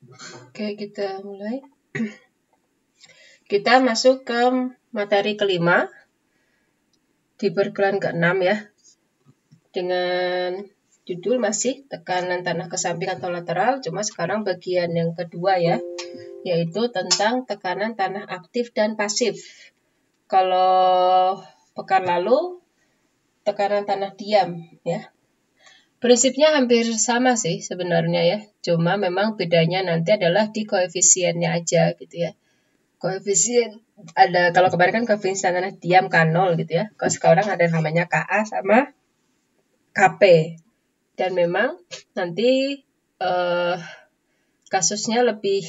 Oke, kita mulai. Kita masuk ke materi kelima di perguruan ke-6 ya, dengan judul masih tekanan tanah ke samping atau lateral, cuma sekarang bagian yang kedua ya, yaitu tentang tekanan tanah aktif dan pasif. Kalau pekan lalu tekanan tanah diam ya. Prinsipnya hampir sama sih sebenarnya ya, cuma memang bedanya nanti adalah di koefisiennya aja gitu ya. Koefisien ada, kalau kemarin kan koefisien tanah diam kan 0 gitu ya. Kalau sekarang ada namanya KA sama KP. Dan memang nanti kasusnya lebih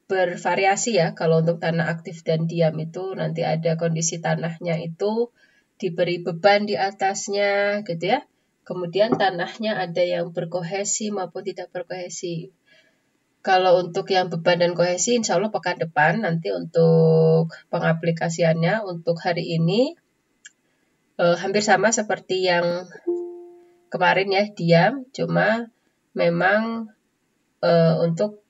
bervariasi ya. Kalau untuk tanah aktif dan diam itu nanti ada kondisi tanahnya itu diberi beban di atasnya gitu ya. Kemudian tanahnya ada yang berkohesi maupun tidak berkohesi. Kalau untuk yang beban dan kohesi, insya Allah pekan depan nanti untuk pengaplikasiannya untuk hari ini hampir sama seperti yang kemarin ya, diam, cuma memang untuk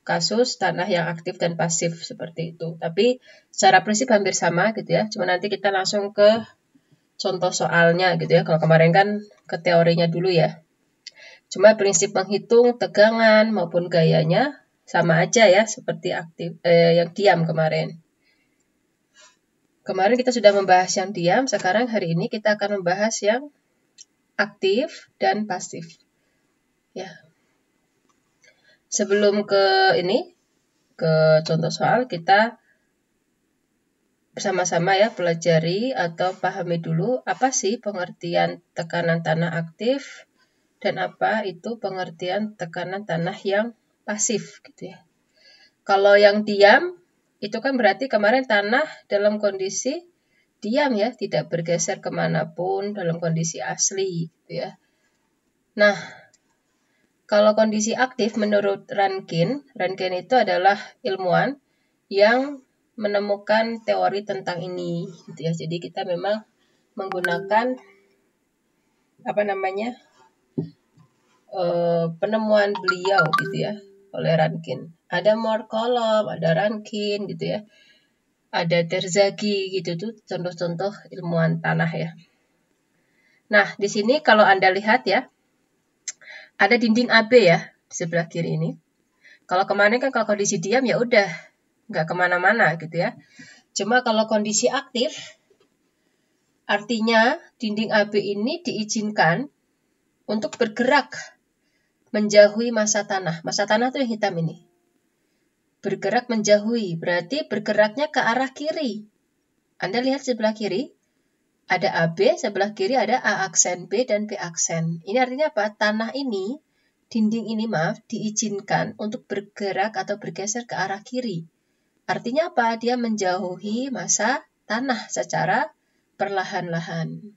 kasus tanah yang aktif dan pasif seperti itu. Tapi secara prinsip hampir sama gitu ya, cuma nanti kita langsung ke contoh soalnya gitu ya. Kalau kemarin kan ke teorinya dulu ya. Cuma prinsip menghitung tegangan maupun gayanya sama aja ya, seperti aktif yang diam kemarin. Kemarin kita sudah membahas yang diam, sekarang hari ini kita akan membahas yang aktif dan pasif. Ya. Sebelum ke contoh soal, kita bersama-sama ya pelajari atau pahami dulu apa sih pengertian tekanan tanah aktif dan apa itu pengertian tekanan tanah yang pasif gitu ya. Kalau yang diam itu kan berarti kemarin tanah dalam kondisi diam ya, tidak bergeser kemanapun dalam kondisi asli gitu ya. Nah, kalau kondisi aktif menurut Rankine itu adalah ilmuwan yang menemukan teori tentang ini gitu ya. Jadi kita memang menggunakan penemuan beliau gitu ya, oleh Rankine. Ada Markolov, ada Rankine gitu ya. Ada Terzaghi gitu tuh contoh-contoh ilmuwan tanah ya. Nah, di sini kalau Anda lihat ya, ada dinding AB ya di sebelah kiri ini. Kalau kemarin kan kalau kondisi diam ya udah nggak kemana-mana gitu ya. Cuma kalau kondisi aktif, artinya dinding AB ini diizinkan untuk bergerak menjauhi massa tanah. Massa tanah itu yang hitam ini. Bergerak menjauhi, berarti bergeraknya ke arah kiri. Anda lihat sebelah kiri, ada AB, sebelah kiri ada A aksen B dan B aksen. Ini artinya apa? Tanah ini, dinding ini diizinkan untuk bergerak atau bergeser ke arah kiri. Artinya apa? Dia menjauhi massa tanah secara perlahan-lahan.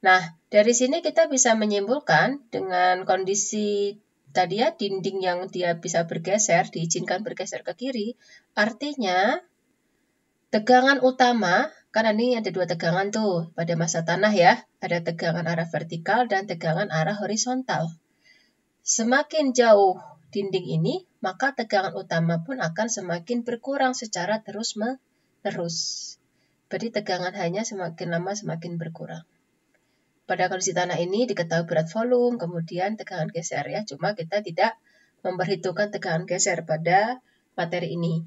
Nah, dari sini kita bisa menyimpulkan dengan kondisi tadi ya, dinding yang dia bisa bergeser, diizinkan bergeser ke kiri, artinya tegangan utama, kan ini ada dua tegangan tuh pada massa tanah ya, ada tegangan arah vertikal dan tegangan arah horizontal. Semakin jauh dinding ini, maka tegangan utama pun akan semakin berkurang secara terus-menerus. Berarti tegangan hanya semakin lama semakin berkurang. Pada kondisi tanah ini diketahui berat volume, kemudian tegangan geser ya, cuma kita tidak memperhitungkan tegangan geser pada materi ini.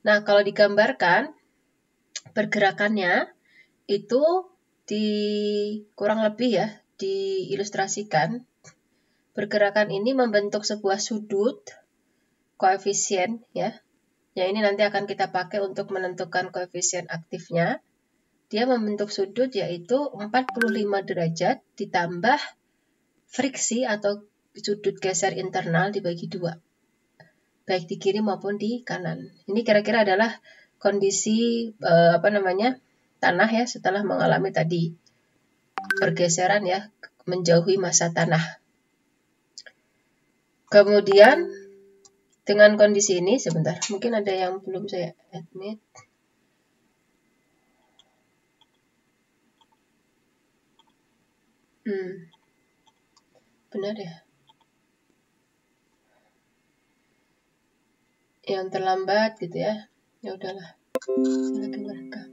Nah, kalau digambarkan pergerakannya itu kurang lebih ya diilustrasikan. Pergerakan ini membentuk sebuah sudut koefisien ya. Yang ini nanti akan kita pakai untuk menentukan koefisien aktifnya. Dia membentuk sudut yaitu 45 derajat ditambah friksi atau sudut geser internal dibagi dua. Baik di kiri maupun di kanan. Ini kira-kira adalah kondisi tanah ya setelah mengalami tadi pergeseran ya, menjauhi massa tanah. Kemudian dengan kondisi ini, sebentar, mungkin ada yang belum saya admit. Benar ya? yang terlambat gitu ya. Ya udahlah, saya lagi merekam.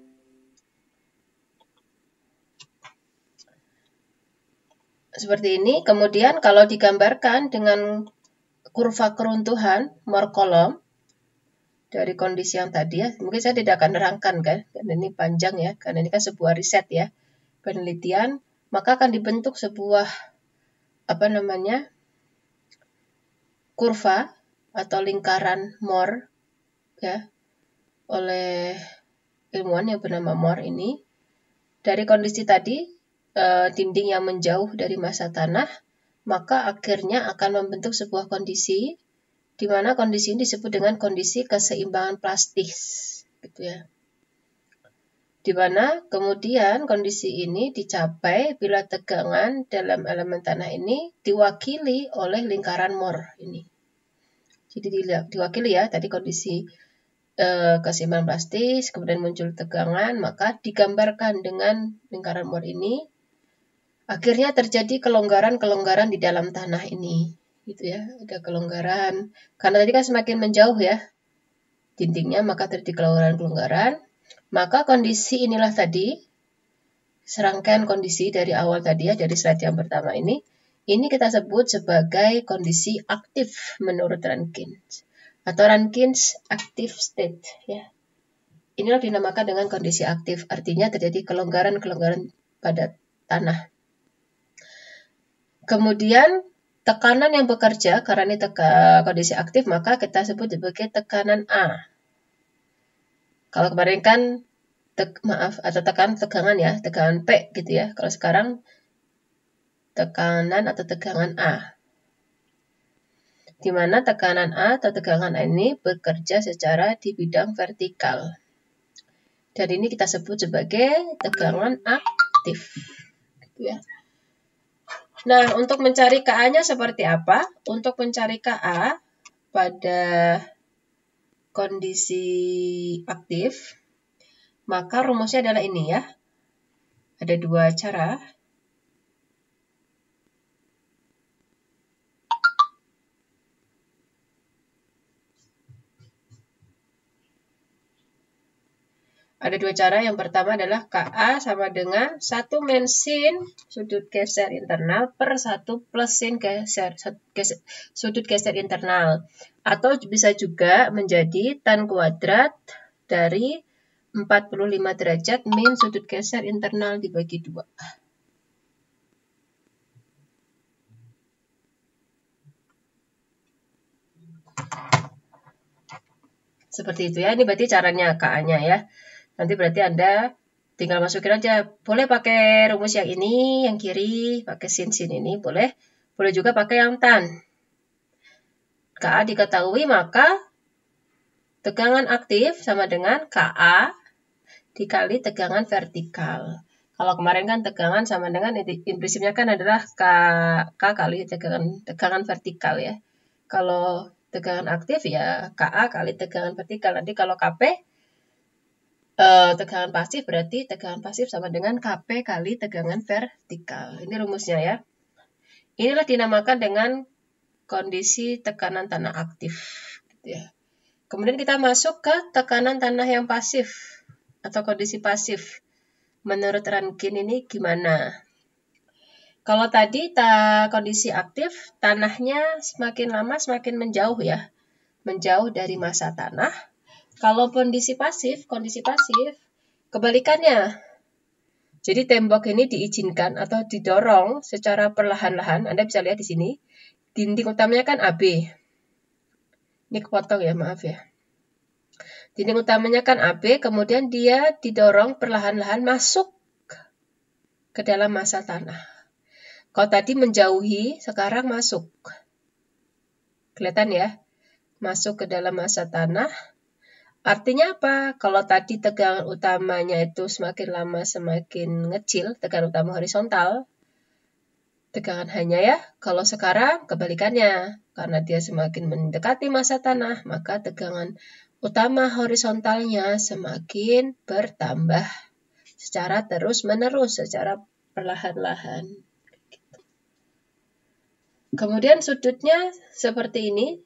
Seperti ini. Kemudian kalau digambarkan dengan kurva keruntuhan Moore kolom dari kondisi yang tadi ya, mungkin saya tidak akan nerangkan kan, karena ini panjang ya, karena ini kan sebuah riset ya, penelitian, maka akan dibentuk sebuah kurva atau lingkaran Moore ya oleh ilmuwan yang bernama Moore ini. Dari kondisi tadi, dinding yang menjauh dari massa tanah, maka akhirnya akan membentuk sebuah kondisi di mana kondisi ini disebut dengan kondisi keseimbangan plastis, gitu ya. Di mana kemudian kondisi ini dicapai bila tegangan dalam elemen tanah ini diwakili oleh lingkaran Moore ini. Jadi diwakili ya, tadi kondisi keseimbangan plastis, kemudian muncul tegangan, maka digambarkan dengan lingkaran Moore ini. Akhirnya terjadi kelonggaran-kelonggaran di dalam tanah ini. Gitu ya, ada kelonggaran karena tadi kan semakin menjauh ya dindingnya, maka terjadi kelonggaran-kelonggaran. Maka kondisi inilah tadi serangkaian kondisi dari awal tadi ya, dari slide yang pertama ini kita sebut sebagai kondisi aktif menurut Rankins atau Rankins active state ya. Inilah dinamakan dengan kondisi aktif, artinya terjadi kelonggaran-kelonggaran pada tanah. Kemudian tekanan yang bekerja, karena ini kondisi aktif, maka kita sebut sebagai tekanan A. Kalau kemarin kan, tegangan ya, tegangan P gitu ya. Kalau sekarang tekanan atau tegangan A. Di mana tekanan A atau tegangan A ini bekerja secara di bidang vertikal. Dan ini kita sebut sebagai tegangan aktif. Gitu ya. Nah, untuk mencari KA-nya seperti apa? Untuk mencari KA pada kondisi aktif, maka rumusnya adalah ini ya. Ada dua cara. Ada dua cara. Yang pertama adalah KA sama dengan 1 min sin sudut geser internal per 1 plus sin sudut geser internal. Atau bisa juga menjadi tan kuadrat dari 45 derajat min sudut geser internal dibagi 2. Seperti itu ya. Ini berarti caranya KA-nya ya. Nanti berarti Anda tinggal masukin aja. Boleh pakai rumus yang ini, yang kiri, pakai sin ini, boleh. Boleh juga pakai yang tan. KA diketahui, maka tegangan aktif sama dengan KA dikali tegangan vertikal. Kalau kemarin kan tegangan sama dengan, prinsipnya kan adalah K kali tegangan vertikal ya. Kalau tegangan aktif ya KA kali tegangan vertikal. Nanti kalau KP, tegangan pasif berarti tegangan pasif sama dengan KP kali tegangan vertikal. Ini rumusnya ya. Inilah dinamakan dengan kondisi tekanan tanah aktif. Gitu ya. Kemudian kita masuk ke tekanan tanah yang pasif atau kondisi pasif. Menurut Rankins ini gimana? Kalau tadi kondisi aktif, tanahnya semakin lama semakin menjauh ya. Menjauh dari massa tanah. Kalau kondisi pasif, kebalikannya. Jadi tembok ini diizinkan atau didorong secara perlahan-lahan. Anda bisa lihat di sini. Dinding utamanya kan AB. Ini kepotong ya, maaf ya. Dinding utamanya kan AB, kemudian dia didorong perlahan-lahan masuk ke dalam massa tanah. Kalau tadi menjauhi, sekarang masuk. Kelihatan ya? Masuk ke dalam massa tanah. Artinya apa? Kalau tadi tegangan utamanya itu semakin lama semakin ngecil, tegangan utama horizontal, tegangan hanya ya. Kalau sekarang kebalikannya, karena dia semakin mendekati massa tanah, maka tegangan utama horizontalnya semakin bertambah secara terus-menerus, secara perlahan-lahan. Kemudian sudutnya seperti ini.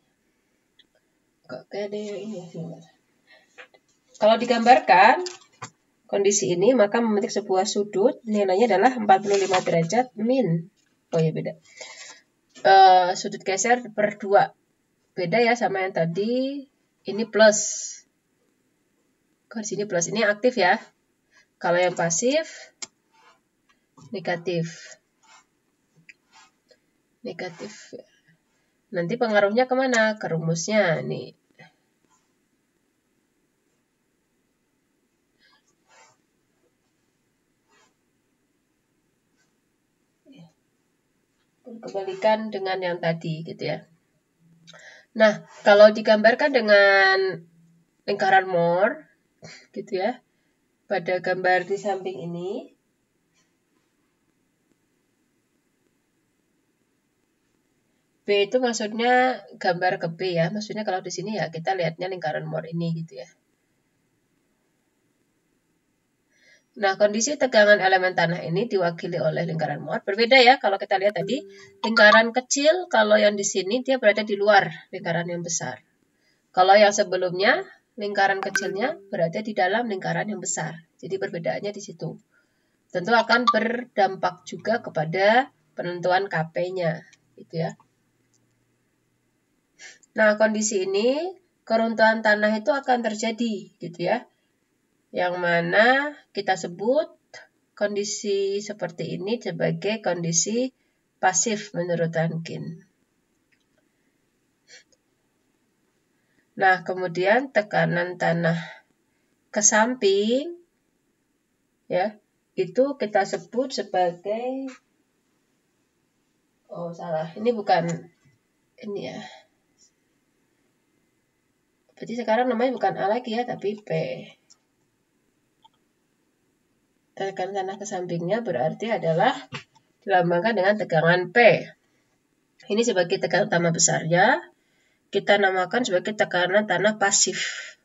Kok kayak ada ini ya. Kalau digambarkan kondisi ini, maka memetik sebuah sudut, nilainya adalah 45 derajat min. Oh ya beda. Sudut geser per 2. Beda ya sama yang tadi. Ini plus. Kalau di sini plus, ini aktif ya. Kalau yang pasif, negatif. Negatif. Nanti pengaruhnya kemana? Ke rumusnya nih. Kebalikan dengan yang tadi gitu ya. Nah, kalau digambarkan dengan lingkaran Moore gitu ya, pada gambar di samping ini, B itu maksudnya gambar ke B ya, maksudnya kalau di sini ya kita lihatnya lingkaran Moore ini gitu ya. Nah, kondisi tegangan elemen tanah ini diwakili oleh lingkaran Moore. Berbeda ya, kalau kita lihat tadi, lingkaran kecil, kalau yang di sini dia berada di luar lingkaran yang besar. Kalau yang sebelumnya, lingkaran kecilnya berada di dalam lingkaran yang besar. Jadi perbedaannya di situ. Tentu akan berdampak juga kepada penentuan KP-nya, gitu ya. Nah, kondisi ini, keruntuhan tanah itu akan terjadi, gitu ya. Yang mana kita sebut kondisi seperti ini sebagai kondisi pasif menurut Rankine. Nah, kemudian tekanan tanah ke samping, ya, itu kita sebut sebagai, oh salah, ini bukan, ini ya. Berarti sekarang namanya bukan A lagi ya, tapi P. Tekanan tanah ke sampingnya berarti adalah dilambangkan dengan tegangan P. Ini sebagai tekanan tanah besarnya, kita namakan sebagai tekanan tanah pasif.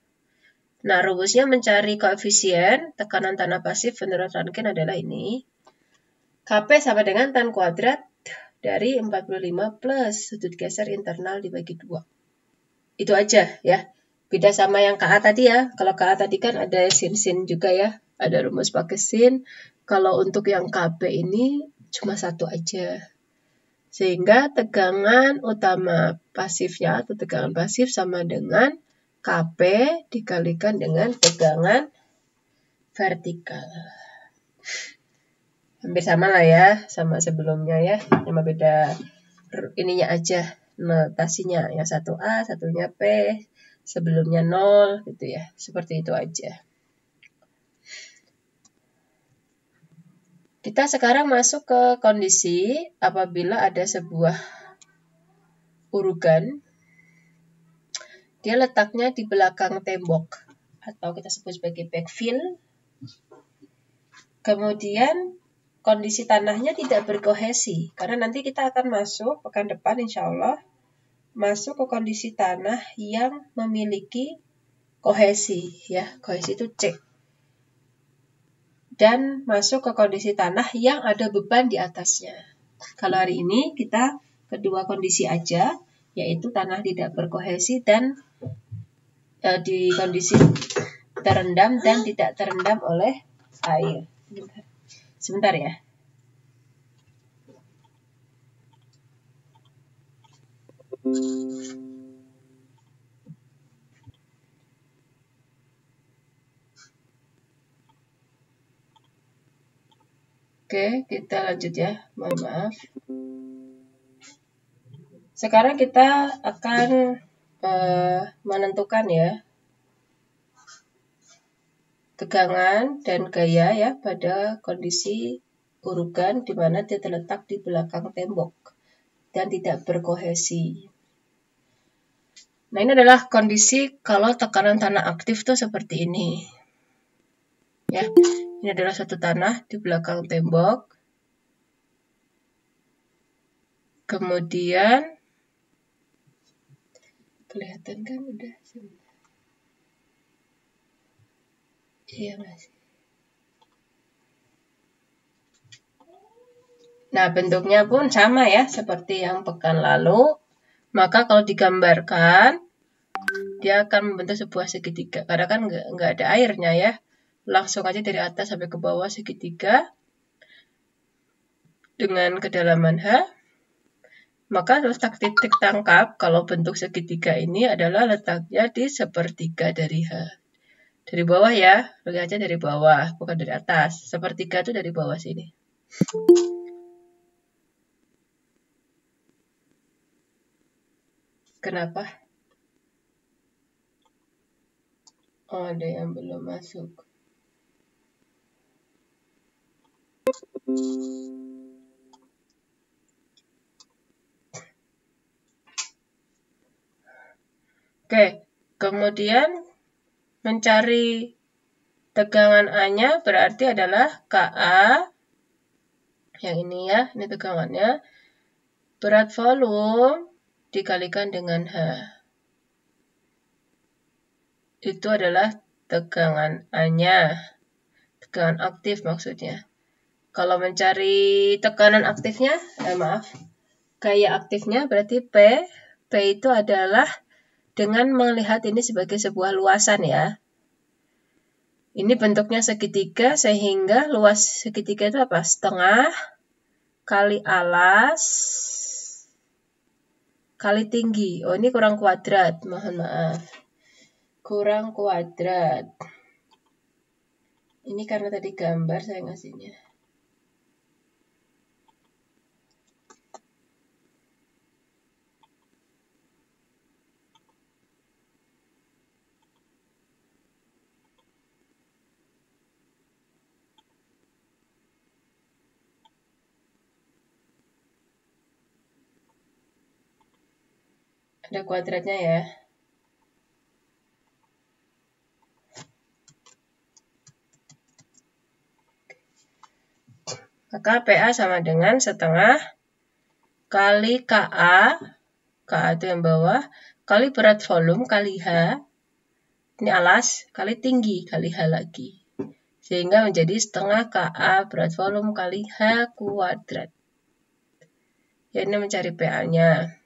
Nah, rumusnya mencari koefisien tekanan tanah pasif menurut Rankine adalah ini. Kp sama dengan tan kuadrat dari 45 plus sudut geser internal dibagi 2. Itu aja ya. Beda sama yang KA tadi ya. Kalau KA tadi kan ada sin juga ya. Ada rumus pakai sin. Kalau untuk yang Kp ini cuma satu aja. Sehingga tegangan utama pasifnya atau tegangan pasif sama dengan Kp dikalikan dengan tegangan vertikal. Hampir sama lah ya, sama sebelumnya ya. Cuma beda ininya aja, notasinya. Yang satu A, satunya P, sebelumnya 0 gitu ya. Seperti itu aja. Kita sekarang masuk ke kondisi apabila ada sebuah urugan. Dia letaknya di belakang tembok atau kita sebut sebagai backfill. Kemudian kondisi tanahnya tidak berkohesi karena nanti kita akan masuk pekan depan insya Allah masuk ke kondisi tanah yang memiliki kohesi ya, kohesi itu C. Dan masuk ke kondisi tanah yang ada beban di atasnya. Kalau hari ini kita kedua kondisi aja, yaitu tanah tidak berkohesi dan di kondisi terendam dan tidak terendam oleh air. Sebentar ya. Oke, kita lanjut ya. Mohon maaf. Sekarang kita akan menentukan ya tegangan dan gaya ya pada kondisi urugan di mana dia terletak di belakang tembok dan tidak berkohesi. Nah, ini adalah kondisi kalau tekanan tanah aktif tuh seperti ini. Ya, ini adalah satu tanah di belakang tembok. Kemudian kelihatan kan udah sebentar. Iya masih. Nah, bentuknya pun sama ya seperti yang pekan lalu. Maka kalau digambarkan dia akan membentuk sebuah segitiga. Karena kan nggak ada airnya ya. Langsung aja dari atas sampai ke bawah segitiga dengan kedalaman H. Maka letak titik tangkap kalau bentuk segitiga ini adalah letaknya di sepertiga dari H. Dari bawah ya, lihatnya dari bawah, bukan dari atas. Sepertiga itu dari bawah sini. Kenapa? Oh, ada yang belum masuk. Oke, kemudian mencari tegangan A-nya berarti adalah KA. Yang ini ya, ini tegangannya. Berat volume dikalikan dengan H. Itu adalah tegangan A-nya. Tegangan aktif maksudnya. Kalau mencari tekanan aktifnya, gaya aktifnya berarti P. P itu adalah dengan melihat ini sebagai sebuah luasan ya. Ini bentuknya segitiga sehingga luas segitiga itu apa? Setengah kali alas kali tinggi. Oh, ini kurang kuadrat, mohon maaf. Kurang kuadrat. Ini karena tadi gambar saya ngasihnya. Ada kuadratnya ya. Maka PA sama dengan setengah kali KA, KA itu yang bawah, kali berat volume kali H, ini alas, kali tinggi kali H lagi. Sehingga menjadi setengah KA berat volume kali H kuadrat. Ya, ini mencari PA-nya.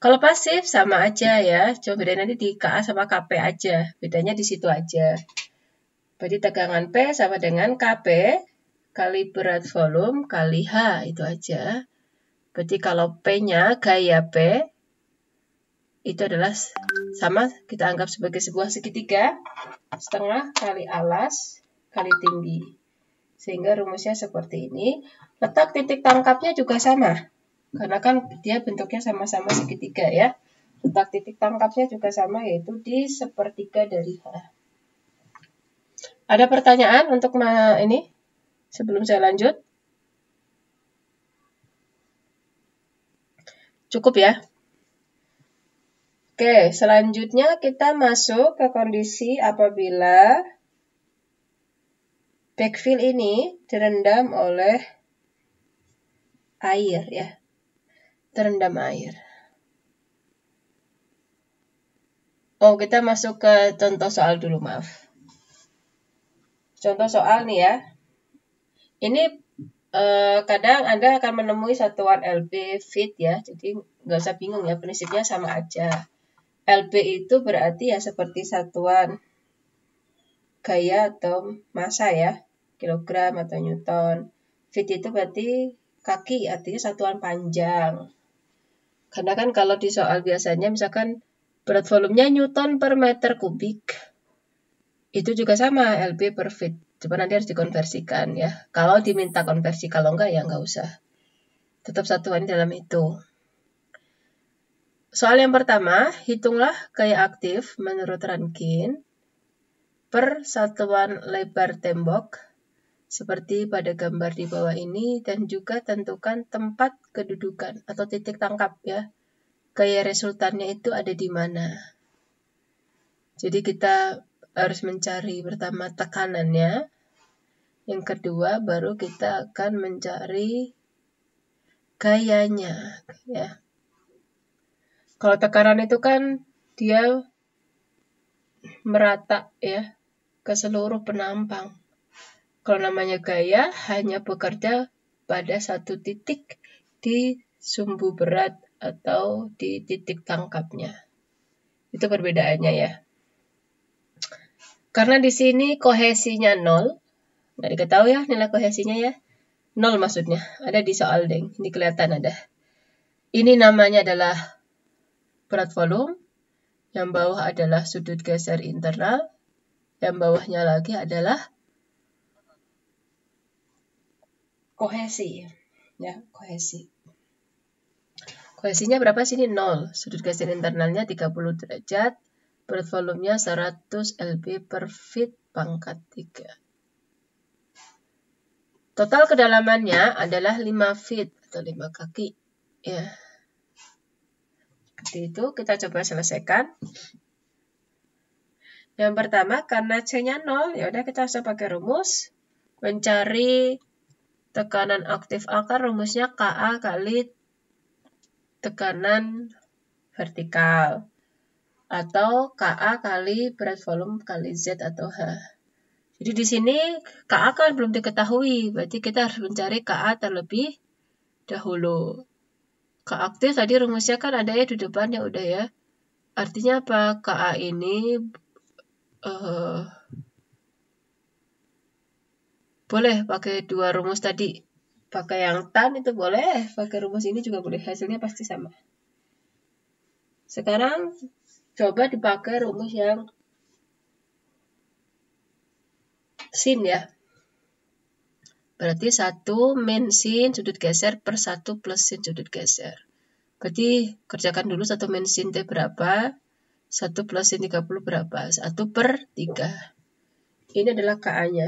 Kalau pasif sama aja ya, cuma bedanya nanti di KA sama KP aja. Bedanya di situ aja. Berarti tegangan P sama dengan KP kali berat volume kali H, itu aja. Berarti kalau P-nya gaya P, itu adalah sama, kita anggap sebagai sebuah segitiga, setengah kali alas kali tinggi. Sehingga rumusnya seperti ini. Letak titik tangkapnya juga sama. Karena kan dia bentuknya sama-sama segitiga ya. Letak titik tangkapnya juga sama, yaitu di sepertiga dari H. Ada pertanyaan untuk ini sebelum saya lanjut? Cukup ya? Oke, selanjutnya kita masuk ke kondisi apabila backfill ini direndam oleh air ya. Terendam air. Oh, kita masuk ke contoh soal dulu, maaf. Contoh soal nih ya. Ini kadang Anda akan menemui satuan LB feet ya, jadi nggak usah bingung ya, prinsipnya sama aja. LB itu berarti ya seperti satuan gaya atau massa ya, kilogram atau newton. Feet itu berarti kaki, artinya satuan panjang. Karena kan kalau di soal biasanya misalkan berat volumenya newton per meter kubik, itu juga sama LB per feet. Cuma nanti harus dikonversikan ya. Kalau diminta konversi, kalau enggak ya enggak usah. Tetap satuan dalam itu. Soal yang pertama, hitunglah gaya aktif menurut Rankine per satuan lebar tembok seperti pada gambar di bawah ini, dan juga tentukan tempat kedudukan atau titik tangkap ya. Gaya resultannya itu ada di mana. Jadi kita harus mencari pertama tekanannya. Yang kedua baru kita akan mencari gayanya ya. Kalau tekanan itu kan dia merata ya ke seluruh penampang. Kalau namanya gaya hanya bekerja pada satu titik di sumbu berat atau di titik tangkapnya. Itu perbedaannya ya. Karena di sini kohesinya 0, nggak diketahui ya nilai kohesinya ya. 0 maksudnya, ada di soal deng, ini kelihatan ada. Ini namanya adalah berat volume, yang bawah adalah sudut geser internal, yang bawahnya lagi adalah kohesi. Ya, kohesi. Kohesinya berapa sini? 0. Sudut geser internalnya 30 derajat. Berat volumenya 100 lb per feet pangkat 3. Total kedalamannya adalah 5 feet atau 5 kaki. Ya. Seperti itu, kita coba selesaikan. Yang pertama, karena C-nya 0, ya udah kita langsung pakai rumus. Mencari tekanan aktif akar, rumusnya Ka kali tekanan vertikal. Atau Ka kali berat volume kali Z atau H. Jadi di sini Ka kan belum diketahui, berarti kita harus mencari Ka terlebih dahulu. Ka aktif tadi rumusnya kan ada ya di depan ya udah ya. Artinya apa? Ka ini boleh pakai dua rumus tadi. Pakai yang tan itu boleh, pakai rumus ini juga boleh. Hasilnya pasti sama. Sekarang coba dipakai rumus yang sin ya. Berarti 1 min sin sudut geser per 1 plus sin sudut geser. Berarti kerjakan dulu 1 min sin T berapa, 1 plus sin 30 berapa, 1 per 3. Ini adalah Ka-nya.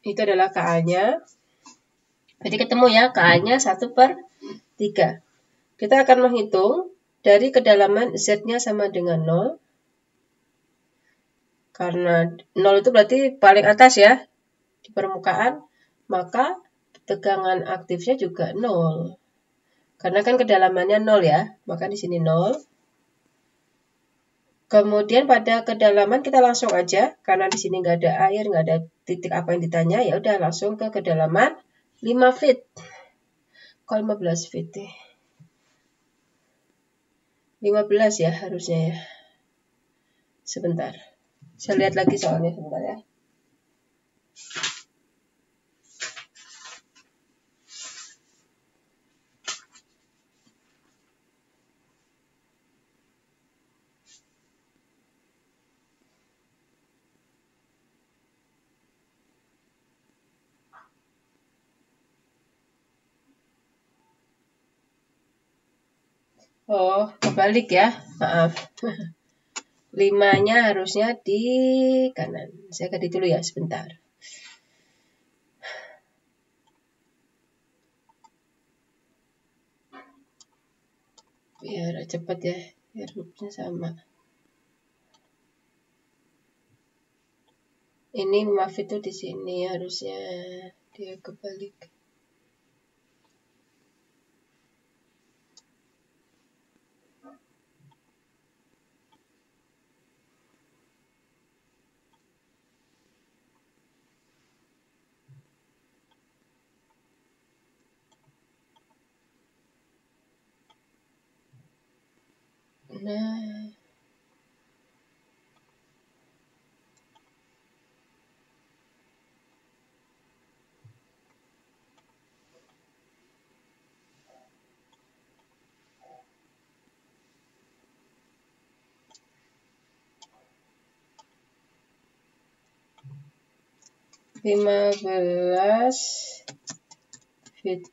Itu adalah Ka-nya. Jadi ketemu ya, Ka-nya 1 per 3. Kita akan menghitung dari kedalaman Z-nya sama dengan 0. Karena 0 itu berarti paling atas ya, di permukaan. Maka tegangan aktifnya juga 0. Karena kan kedalamannya 0 ya, maka di sini 0. Kemudian pada kedalaman kita langsung aja, karena di sini nggak ada air, nggak ada titik apa yang ditanya, ya udah langsung ke kedalaman 5 feet. Kok 15 feet ya? 15 ya harusnya ya. Sebentar. Saya lihat lagi soalnya sebentar ya. Oh, kebalik ya. Maaf. 5-nya harusnya di kanan. Saya ganti dulu ya sebentar. Biar cepat ya, biar rupanya sama. Ini 5 feet itu di sini harusnya dia kebalik. Nah, (15 feet).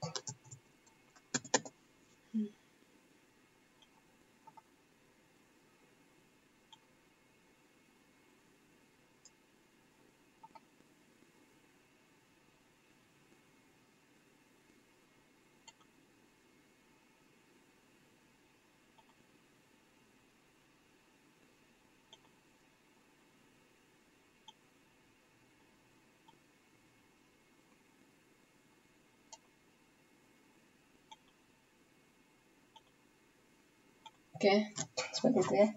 Oke, seperti itu ya.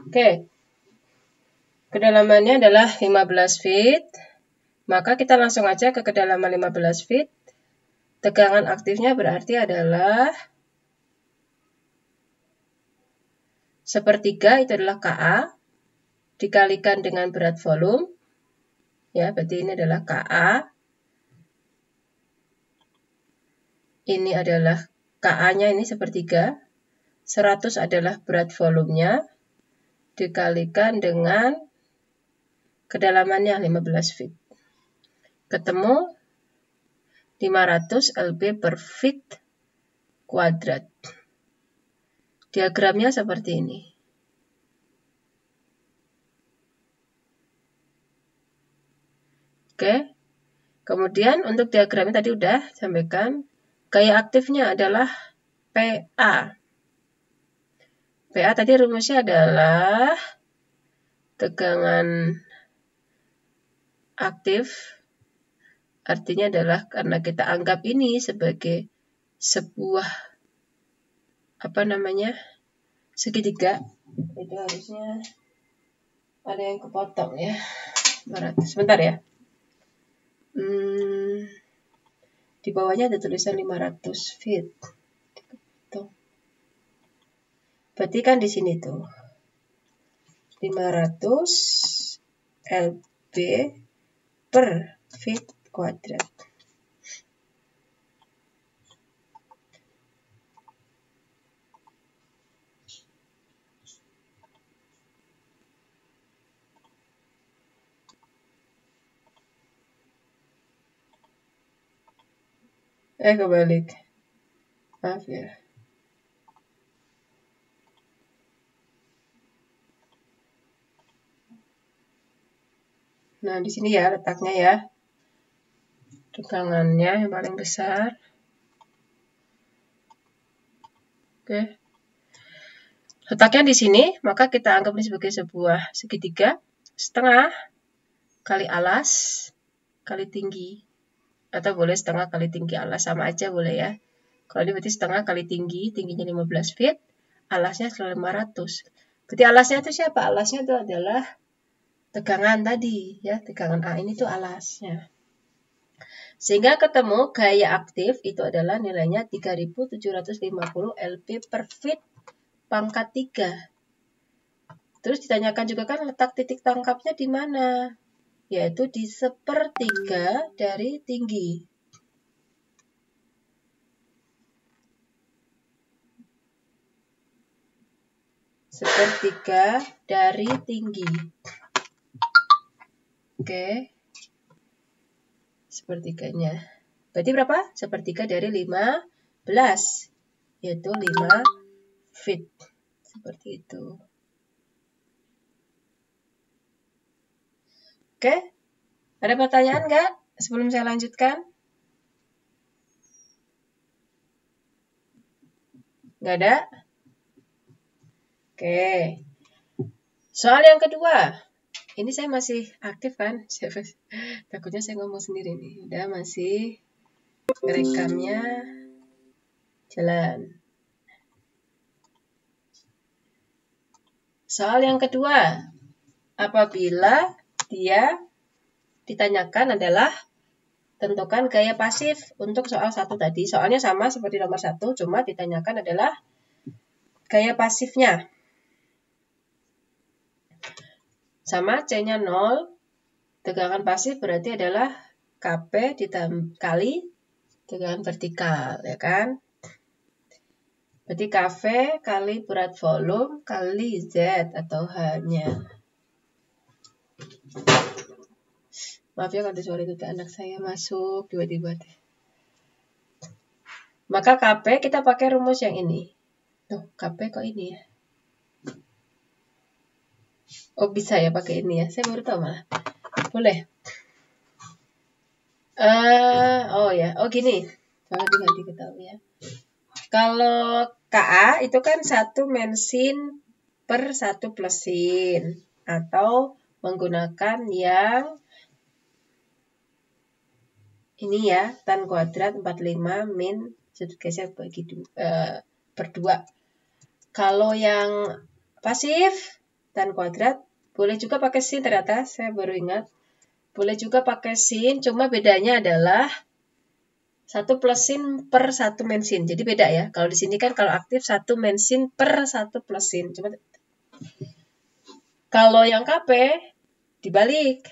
Oke. Kedalamannya adalah 15 feet. Maka kita langsung aja ke kedalaman 15 feet. Tegangan aktifnya berarti adalah sepertiga, itu adalah Ka, dikalikan dengan berat volume. Ya, berarti ini adalah Ka. Ini adalah Ka-nya, ini sepertiga. 100 adalah berat volumenya, dikalikan dengan kedalamannya 15 feet. Ketemu 500 lb per feet kuadrat. Diagramnya seperti ini. Oke. Kemudian untuk diagramnya tadi udah sampaikan. Gaya aktifnya adalah PA. PA tadi rumusnya adalah tegangan aktif. Artinya adalah karena kita anggap ini sebagai sebuah segitiga, itu harusnya ada yang kepotong ya. 500. Sebentar ya. Di bawahnya ada tulisan 500 feet. Tuh. Berarti kan di sini tuh 500 lb per feet kuadrat. Kebalik. Maaf ya. Nah, di sini ya letaknya ya. Tegangannya yang paling besar. Oke. Letaknya di sini, maka kita anggap ini sebagai sebuah segitiga. Setengah kali alas kali tinggi. Atau boleh setengah kali tinggi alas, sama aja boleh ya. Kalau ini berarti setengah kali tinggi, tingginya 15 feet, alasnya 500. Berarti alasnya itu siapa? Alasnya itu adalah tegangan tadi ya, tegangan A ini tuh alasnya. Sehingga ketemu gaya aktif itu adalah nilainya 3750 lb per feet pangkat 3. Terus ditanyakan juga kan letak titik tangkapnya di mana? Yaitu di sepertiga dari tinggi. Sepertiga dari tinggi. Oke. Sepertiganya. Berarti berapa? Sepertiga dari 15. Yaitu 5 feet. Seperti itu. Oke. Ada pertanyaan nggak sebelum saya lanjutkan? Nggak ada? Oke. Soal yang kedua. Ini saya masih aktif kan? Takutnya saya ngomong sendiri nih. Udah masih ngerekamnya jalan. Soal yang kedua. Apabila dia ditanyakan adalah tentukan gaya pasif untuk soal 1 tadi. Soalnya sama seperti nomor 1, cuma ditanyakan adalah gaya pasifnya. Sama C-nya 0, tegangan pasif berarti adalah Kp dikali tegangan vertikal, ya kan? Berarti Kv kali berat volume kali Z atau H-nya. Maaf ya kalau suara itu anak saya masuk tiba-tiba. Maka Kp kita pakai rumus yang ini. Tuh, Kp kok ini ya? Oh, bisa ya pakai ini ya. Saya baru tahu malah. Boleh. Oh ya, gini. Jangan diganti ketahui ya. Kalau Ka itu kan 1 mensin per 1 plusin. Atau menggunakan yang ini ya, tan kuadrat 45 min sudut geser bagi per 2. Kalau yang pasif, tan kuadrat boleh juga pakai sin ternyata, saya baru ingat. Boleh juga pakai sin, cuma bedanya adalah 1 plus sin per 1 main sin. Jadi beda ya. Kalau di sini kan kalau aktif 1 main sin per 1 plus sin. Cuma kalau yang KP dibalik.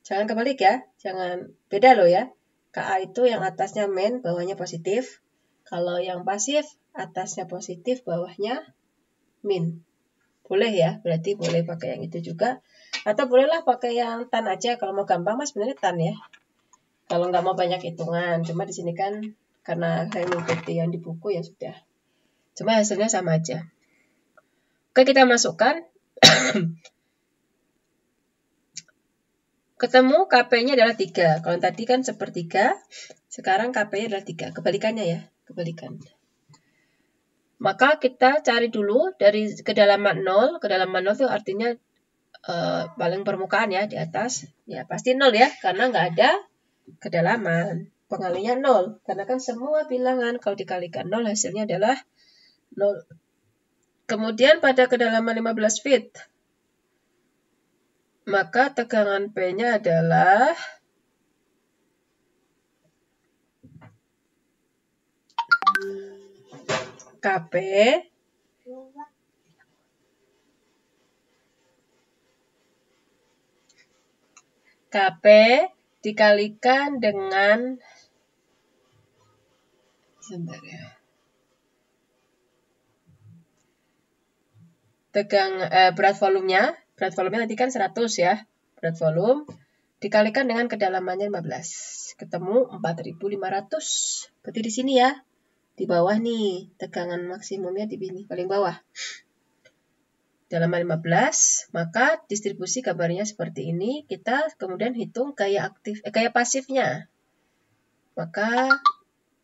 Jangan kebalik ya. Jangan beda loh ya. KA itu yang atasnya main, bawahnya positif. Kalau yang pasif, atasnya positif, bawahnya min. Boleh ya, berarti boleh pakai yang itu juga. Atau bolehlah pakai yang tan aja. Kalau mau gampang mas sebenarnya tan ya. Kalau nggak mau banyak hitungan. Cuma di sini kan karena saya mengikuti yang di buku ya sudah. Cuma hasilnya sama aja. Oke, kita masukkan. Ketemu KP-nya adalah 3. Kalau tadi kan sepertiga, sekarang KP-nya adalah 3. Kebalikannya ya, kebalikan. Maka kita cari dulu dari kedalaman 0. Kedalaman 0 itu artinya paling permukaan ya, di atas. Ya pasti 0 ya, karena nggak ada kedalaman. Pengalinya 0. Karena kan semua bilangan kalau dikalikan 0 hasilnya adalah 0. Kemudian pada kedalaman 15 feet, maka tegangan P-nya adalah KP dikalikan dengan sebentar ya. Berat volumenya nanti kan 100 ya. Berat volume dikalikan dengan kedalamannya 15. Ketemu 4.500. Berarti di sini ya. Di bawah nih, tegangan maksimumnya di sini paling bawah. Dalaman 15, maka distribusi gambarnya seperti ini. Kita kemudian hitung gaya pasifnya. Maka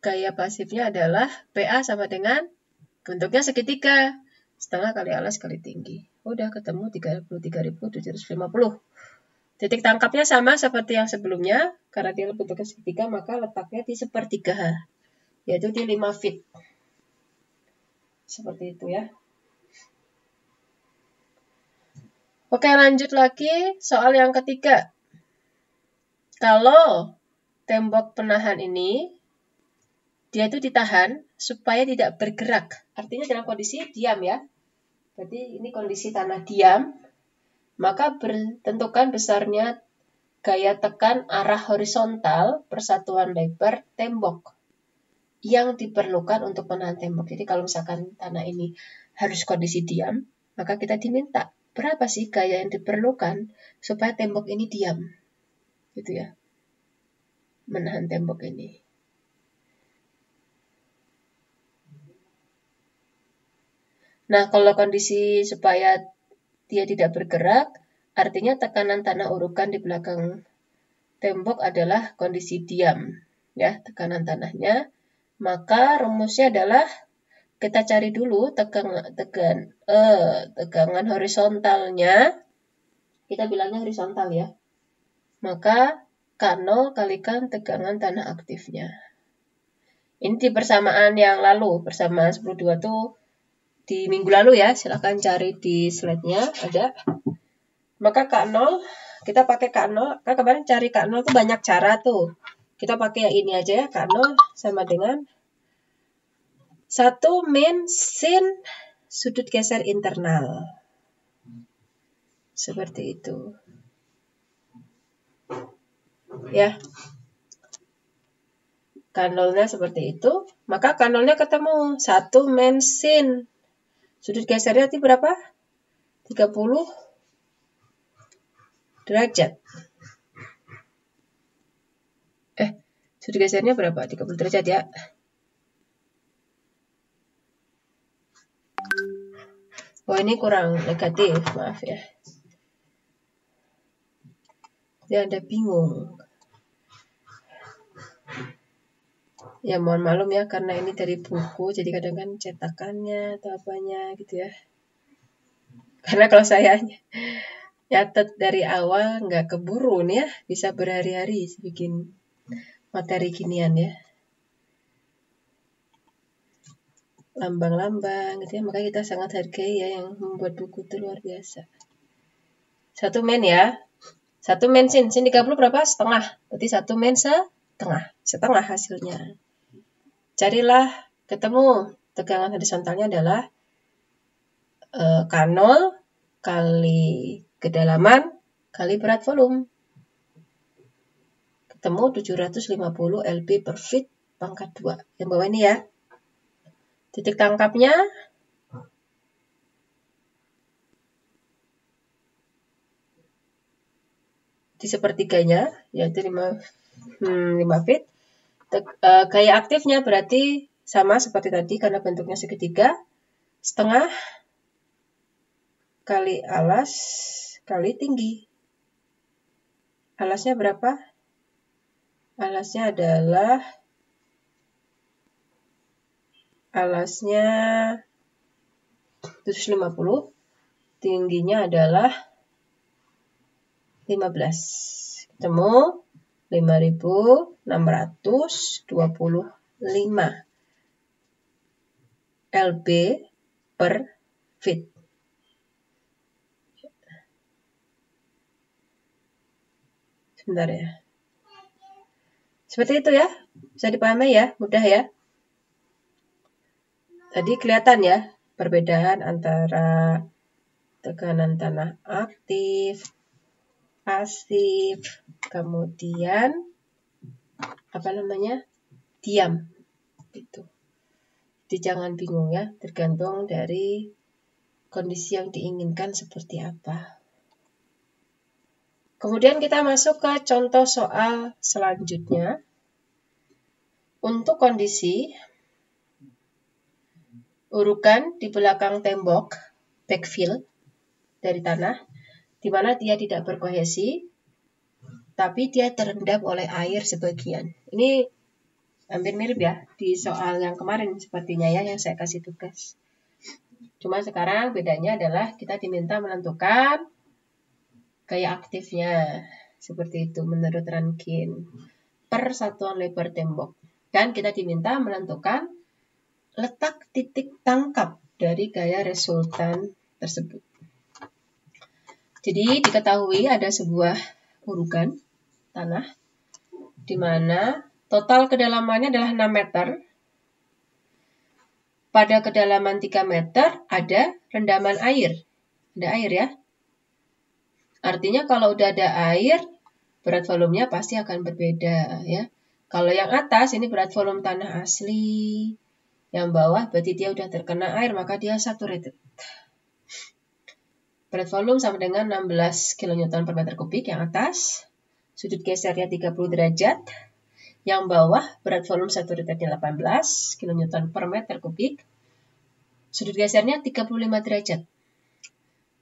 gaya pasifnya adalah PA sama dengan bentuknya segitiga. Setengah kali alas kali tinggi. Udah ketemu 33.750. Titik tangkapnya sama seperti yang sebelumnya. Karena dia bentuknya segitiga, maka letaknya di sepertiga. Yaitu di 5 feet. Seperti itu ya. Oke, lanjut lagi soal yang ketiga. Kalau tembok penahan ini, dia itu ditahan supaya tidak bergerak. Artinya dalam kondisi diam ya. Berarti ini kondisi tanah diam. Maka tentukan besarnya gaya tekan arah horizontal persatuan lebar tembok yang diperlukan untuk menahan tembok. Jadi kalau misalkan tanah ini harus kondisi diam, maka kita diminta berapa sih gaya yang diperlukan supaya tembok ini diam. Gitu ya. Menahan tembok ini. Nah, kalau kondisi supaya dia tidak bergerak, artinya tekanan tanah urukan di belakang tembok adalah kondisi diam. Ya, tekanan tanahnya. Maka rumusnya adalah kita cari dulu tegangan horizontalnya. Kita bilangnya horizontal ya. Maka K0 kalikan tegangan tanah aktifnya. Ini di persamaan yang lalu, persamaan 10-2 tuh di minggu lalu ya, silahkan cari di slide-nya, ada. Maka K0, kita pakai K0, kan kemarin cari K0 tuh banyak cara tuh. Kita pakai yang ini aja ya, K0 sama dengan 1 min sin sudut geser internal. Seperti itu. Ya. K0-nya seperti itu, maka K0-nya ketemu 1 min sin. Sudut gesernya nanti berapa? 30 derajat. Sudut gesernya berapa? 30 derajat ya. Oh, ini kurang negatif, maaf ya. Dia Anda bingung. Ya mohon maklum ya, karena ini dari buku, jadi kadang-kadang cetakannya atau apanya gitu ya. Karena kalau saya nyatet dari awal nggak keburu nih ya, bisa berhari-hari bikin materi ginian ya. Lambang-lambang gitu ya, makanya kita sangat hargai ya yang membuat buku itu luar biasa. 1 min ya. 1 min sin 30 berapa? Setengah. Berarti 1 min setengah. Setengah hasilnya. Carilah, ketemu. Tegangan horizontalnya adalah K0 kali kedalaman kali berat volume. Ketemu 750 lb per feet pangkat 2. Yang bawah ini ya. Titik tangkapnya di sepertiganya, yaitu 5 feet. Gaya aktifnya berarti sama seperti tadi karena bentuknya segitiga. Setengah kali alas kali tinggi. Alasnya berapa? Alasnya adalah 750. Tingginya adalah 15. Ketemu 5.625 lb per feet. Sebentar ya. Seperti itu ya. Bisa dipahami ya, mudah ya. Tadi kelihatan ya perbedaan antara tekanan tanah aktif, pasif, kemudian diam. Gitu. Jadi jangan bingung ya, tergantung dari kondisi yang diinginkan seperti apa. Kemudian kita masuk ke contoh soal selanjutnya. Untuk kondisi urukan di belakang tembok, backfill dari tanah, di mana dia tidak berkohesi, tapi dia terendam oleh air sebagian. Ini hampir mirip ya di soal yang kemarin sepertinya ya, yang saya kasih tugas. Cuma sekarang bedanya adalah kita diminta menentukan gaya aktifnya. Seperti itu menurut Rankine. Per satuan lebar tembok. Dan kita diminta menentukan letak titik tangkap dari gaya resultan tersebut. Jadi diketahui ada sebuah urukan tanah di mana total kedalamannya adalah 6 meter. Pada kedalaman 3 meter ada rendaman air. Ada air ya. Artinya kalau udah ada air, berat volumenya pasti akan berbeda ya. Kalau yang atas ini berat volume tanah asli. Yang bawah berarti dia udah terkena air, maka dia saturated. Berat volume sama dengan 16 kN per meter kubik yang atas. Sudut gesernya 30 derajat. Yang bawah berat volume saturatednya 18 kN per meter kubik. Sudut gesernya 35 derajat.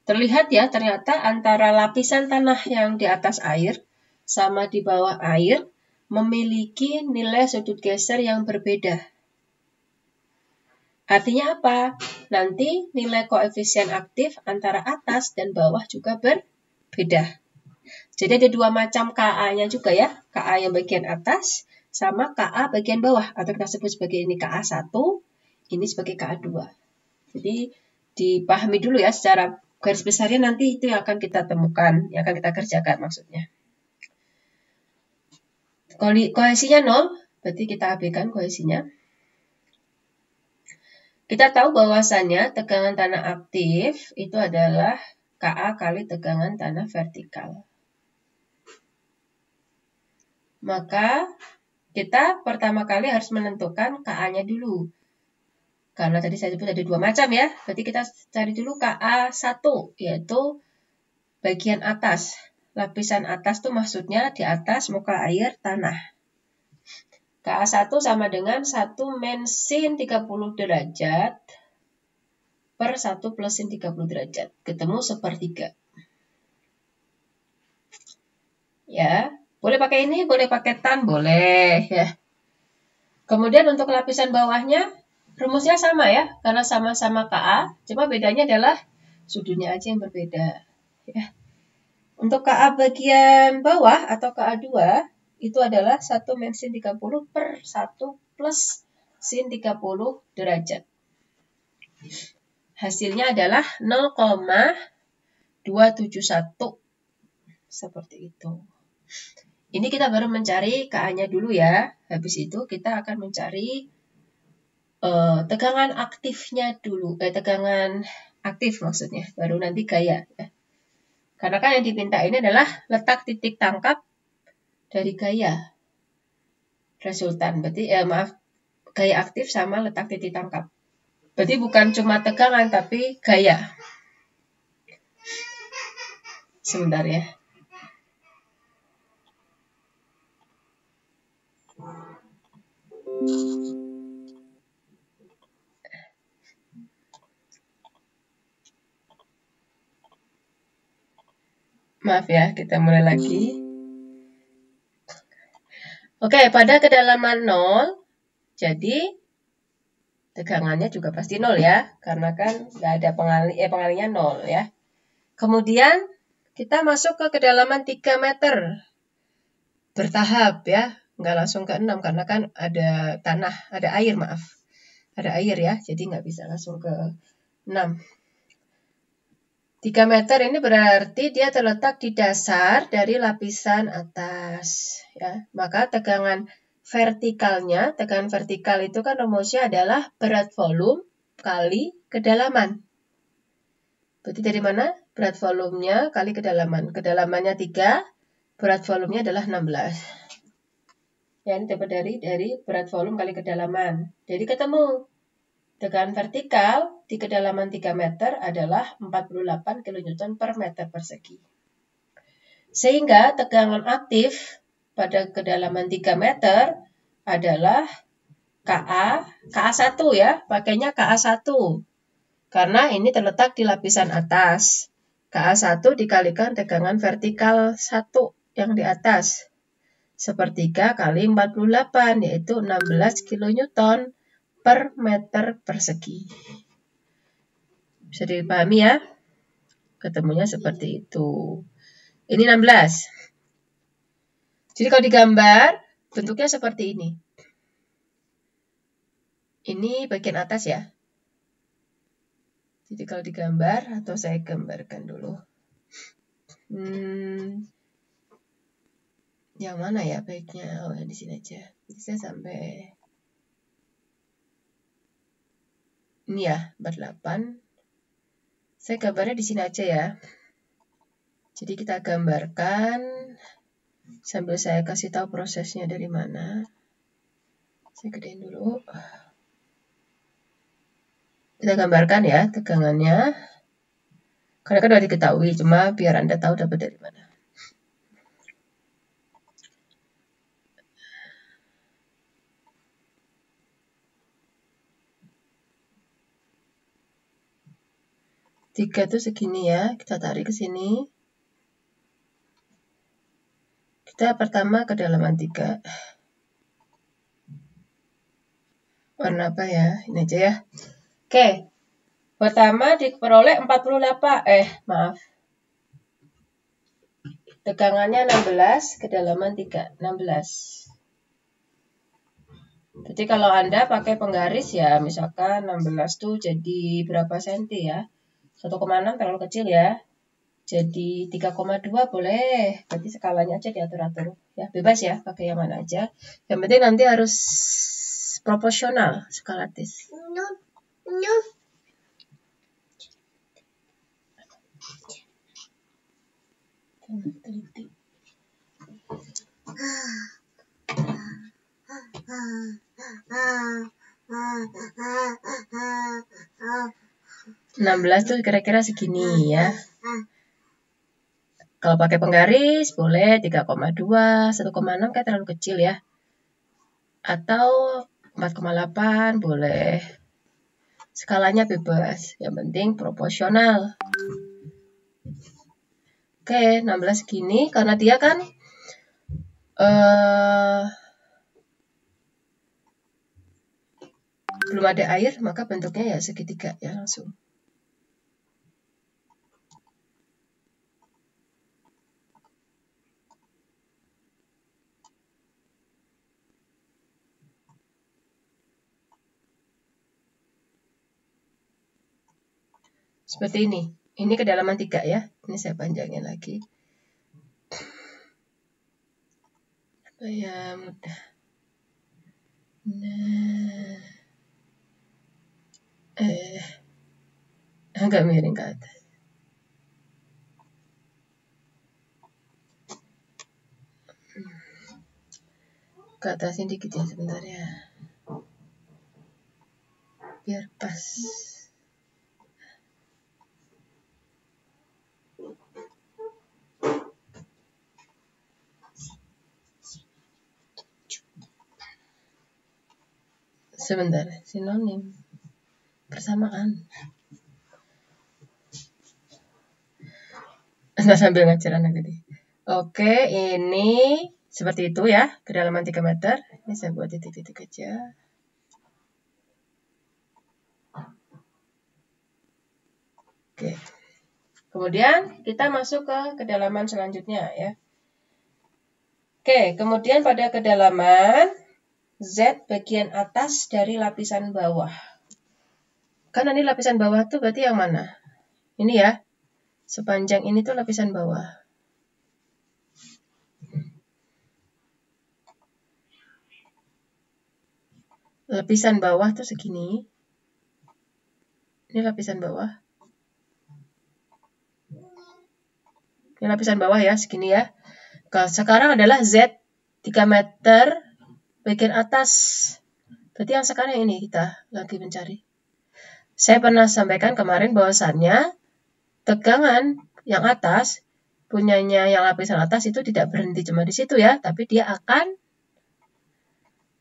Terlihat ya, ternyata antara lapisan tanah yang di atas air sama di bawah air memiliki nilai sudut geser yang berbeda. Artinya apa? Nanti nilai koefisien aktif antara atas dan bawah juga berbeda. Jadi ada dua macam KA-nya juga ya. KA yang bagian atas sama KA bagian bawah. Atau kita sebut sebagai ini KA1, ini sebagai KA2. Jadi dipahami dulu ya secara garis besarnya, nanti itu yang akan kita temukan, yang akan kita kerjakan maksudnya. Kohesinya 0, berarti kita abaikan kohesinya. Kita tahu bahwasannya tegangan tanah aktif itu adalah KA kali tegangan tanah vertikal. Maka kita pertama kali harus menentukan KA-nya dulu. Karena tadi saya sebut ada dua macam ya. Berarti kita cari dulu KA1, yaitu bagian atas. Lapisan atas itu maksudnya di atas muka air tanah. KA1 sama dengan 1 min sin 30 derajat per 1 plus sin 30 derajat. Ketemu sepertiga. Ya, boleh pakai ini, boleh pakai tan, boleh ya. Kemudian untuk lapisan bawahnya, rumusnya sama ya, karena sama-sama KA, cuma bedanya adalah sudutnya aja yang berbeda. Ya. Untuk KA bagian bawah atau KA2, itu adalah 1 min sin 30 per 1 plus sin 30 derajat. Hasilnya adalah 0,271. Seperti itu. Ini kita baru mencari KA-nya dulu ya. Habis itu kita akan mencari tegangan aktifnya dulu. Tegangan aktif maksudnya. Baru nanti gaya. Ya. Karena kan yang diminta ini adalah letak titik tangkap dari gaya resultan. Berarti gaya aktif sama letak titik tangkap. Berarti bukan cuma tegangan tapi gaya. Sebentar ya. Maaf ya, kita mulai lagi. Oke, pada kedalaman 0, jadi tegangannya juga pasti 0 ya, karena kan nggak ada pengalinya 0 ya. Kemudian kita masuk ke kedalaman 3 meter. Bertahap ya, nggak langsung ke 6, karena kan ada tanah, ada air maaf. Ada air ya, jadi nggak bisa langsung ke 6. 3 meter ini berarti dia terletak di dasar dari lapisan atas. Ya. Maka tegangan vertikal itu kan rumusnya adalah berat volume kali kedalaman. Berarti dari mana? Berat volumenya kali kedalaman. Kedalamannya 3, berat volumenya adalah 16. Ya, ini dapat dari berat volume kali kedalaman. Jadi ketemu. Tegangan vertikal di kedalaman 3 meter adalah 48 kN per meter persegi. Sehingga tegangan aktif pada kedalaman 3 meter adalah KA1 ya, pakainya KA1. Karena ini terletak di lapisan atas. KA1 dikalikan tegangan vertikal 1 yang di atas. Sepertiga kali 48, yaitu 16 kN per meter persegi. Bisa dipahami ya? Ketemunya seperti itu. Ini 16. Jadi kalau digambar, bentuknya seperti ini. Ini bagian atas ya. Jadi kalau digambar, atau saya gambarkan dulu. Yang mana ya baiknya? Oh, yang di sini aja. Jadi saya sampai ini ya, 48. Saya gambarnya di sini aja ya. Jadi kita gambarkan sambil saya kasih tahu prosesnya dari mana. Saya gedein dulu. Kita gambarkan ya tegangannya. Karena kan sudah diketahui, cuma biar Anda tahu dapat dari mana. Tiga itu segini ya, kita tarik ke sini. Kita pertama kedalaman 3. Warna apa ya? Ini aja ya. Oke. Pertama diperoleh 48. Maaf. Tegangannya 16, kedalaman 3. 16. Jadi kalau Anda pakai penggaris ya, misalkan 16 tuh jadi berapa senti ya? 1,6 terlalu kecil ya. Jadi 3,2 boleh. Berarti skalanya aja diatur-atur. Ya, bebas ya, pakai yang mana aja. Yang penting nanti harus proporsional skalatis. Teliti. 16 tuh kira-kira segini ya. Kalau pakai penggaris boleh 3,2, 1,6 kayak terlalu kecil ya. Atau 4,8 boleh. Skalanya bebas, yang penting proporsional. Oke, 16 segini karena dia kan belum ada air, maka bentuknya ya segitiga ya langsung. Seperti ini. Ini kedalaman 3 ya. Ini saya panjangin lagi. supaya mudah. Nah, agak miring ke atas. Ke atasin dikit ya sebentar ya, biar pas. Sebentar, sinonim persamaan. Nah, sambil ngajar anak tadi. Oke, ini seperti itu ya, kedalaman 3 meter. Ini saya buat titik-titik aja. Oke. Kemudian kita masuk ke kedalaman selanjutnya ya. Oke, kemudian pada kedalaman Z bagian atas dari lapisan bawah. Kan ini lapisan bawah tuh berarti yang mana? Ini ya. Sepanjang ini tuh lapisan bawah. Lapisan bawah tuh segini. Ini lapisan bawah. Ini lapisan bawah ya, segini ya. Sekarang adalah Z 3 meter bagian atas. Berarti yang sekarang ini kita lagi mencari. Saya pernah sampaikan kemarin bahwasannya tegangan yang atas, punyanya yang lapisan atas itu tidak berhenti cuma di situ ya, tapi dia akan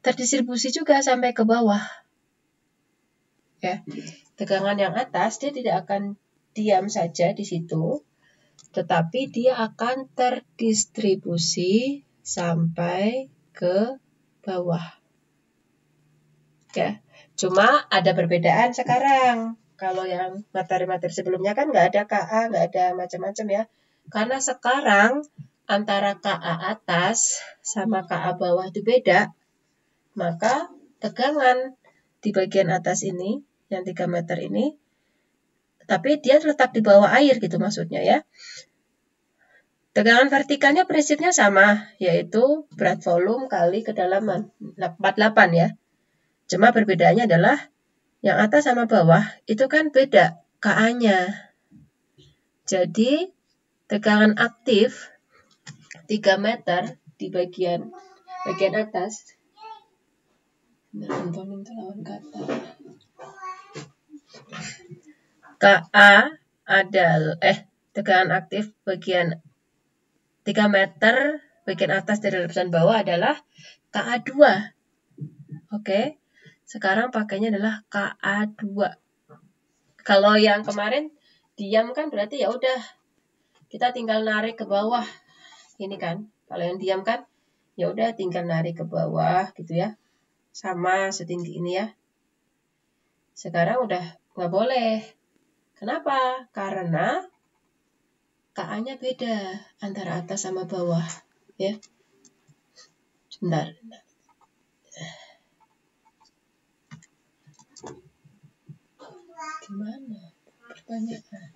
terdistribusi juga sampai ke bawah. Ya. Tegangan yang atas dia tidak akan diam saja di situ, tetapi dia akan terdistribusi sampai ke bawah. Ya. Cuma ada perbedaan sekarang. Kalau yang materi-materi sebelumnya kan nggak ada KA, nggak ada macam-macam ya. Karena sekarang antara KA atas sama KA bawah itu beda, maka tegangan di bagian atas ini, yang 3 meter ini, tapi dia terletak di bawah air gitu maksudnya ya. Tegangan vertikalnya prinsipnya sama, yaitu berat volume kali kedalaman, 48 ya. Cuma perbedaannya adalah yang atas sama bawah itu kan beda KA-nya. Jadi tegangan aktif 3 meter di bagian atas. Antonin itu lawan kata. KA adalah tegangan aktif bagian 3 meter bagian atas dari lapisan bawah adalah KA2. Oke. Sekarang pakainya adalah KA2. Kalau yang kemarin diam kan berarti ya udah kita tinggal narik ke bawah. Ini kan. Kalau yang diam kan ya udah tinggal narik ke bawah gitu ya. Sama setinggi ini ya. Sekarang udah nggak boleh. Kenapa? Karena KA-nya beda antara atas sama bawah ya. Bentar. Gimana pertanyaan?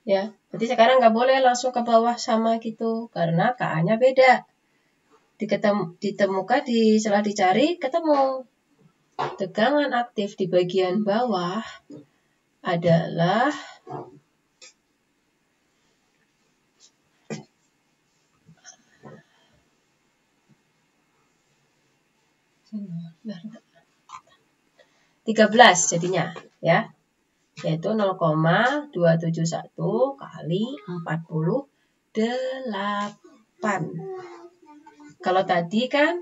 Ya, berarti sekarang nggak boleh langsung ke bawah sama gitu, karena KA-nya beda. Ditemukan setelah dicari, ketemu. Tegangan aktif di bagian bawah adalah (13) jadinya ya, yaitu 0,271 kali 48. Kalau tadi kan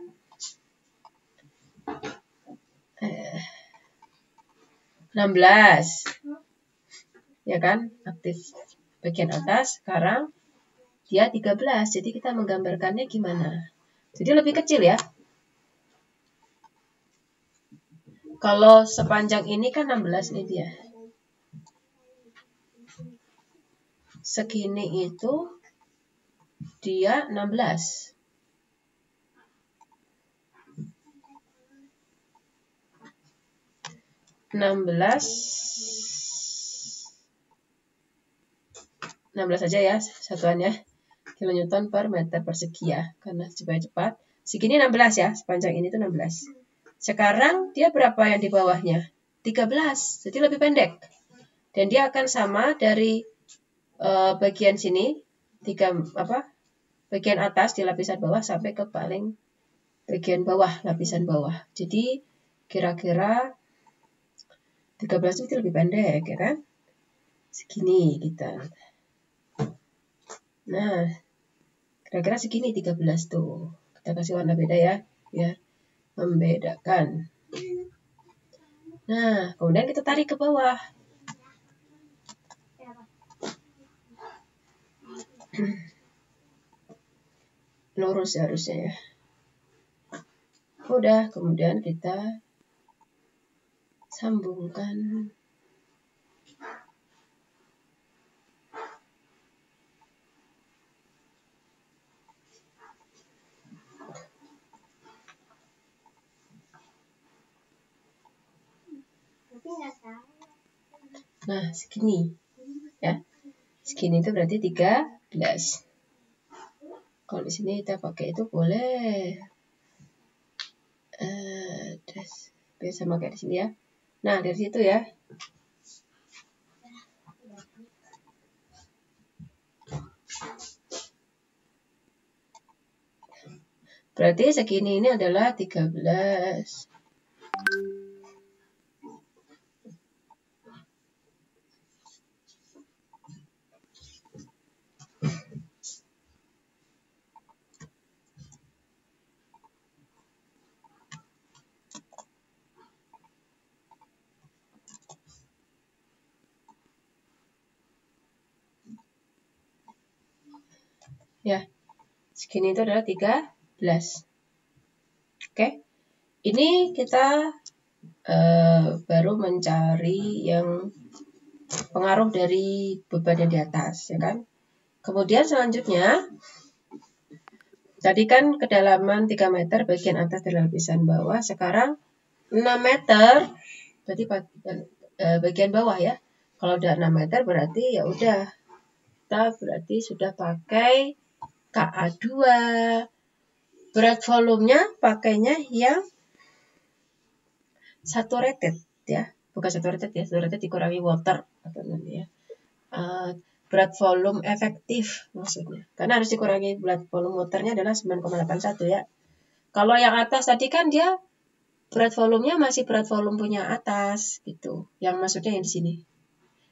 16 ya kan, aktif bagian atas. Sekarang dia 13, jadi kita menggambarkannya gimana? Jadi lebih kecil ya. Kalau sepanjang ini kan 16 nih dia. Segini itu dia 16. 16 aja ya satuannya, kilonewton per meter persegi ya, karena supaya cepat. Segini 16 ya, sepanjang ini tuh 16. Sekarang dia berapa yang di bawahnya? 13, jadi lebih pendek. Dan dia akan sama dari bagian sini, bagian atas di lapisan bawah sampai ke paling bagian bawah, lapisan bawah. Jadi kira-kira 13 itu lebih pendek ya kan? Segini kita. Nah, kira-kira segini 13 tuh. Kita kasih warna beda ya, biar membedakan. Nah, kemudian kita tarik ke bawah. Lurus harusnya ya. Udah, kemudian kita sambungkan. Nah, segini. Ya. Segini itu berarti 13. Kalau di sini kita pakai itu boleh. Biasa pakai di sini ya. Nah, dari situ ya. Berarti segini ini adalah 13. Ya, segini itu adalah 13. Oke, ini kita baru mencari yang pengaruh dari beban yang di atas, ya kan? Kemudian selanjutnya, tadi kan kedalaman 3 meter bagian atas dari lapisan bawah, sekarang 6 meter, berarti bagian bawah ya. Kalau udah 6 meter berarti ya udah, kita berarti sudah pakai KA2. Berat volumenya pakainya yang saturated ya, bukan saturated ya, saturated dikurangi water atau namanya. Berat volume efektif maksudnya, karena harus dikurangi berat volume waternya adalah 9,81 ya. Kalau yang atas tadi kan dia berat volumenya masih berat volume punya atas gitu, yang maksudnya yang di sini.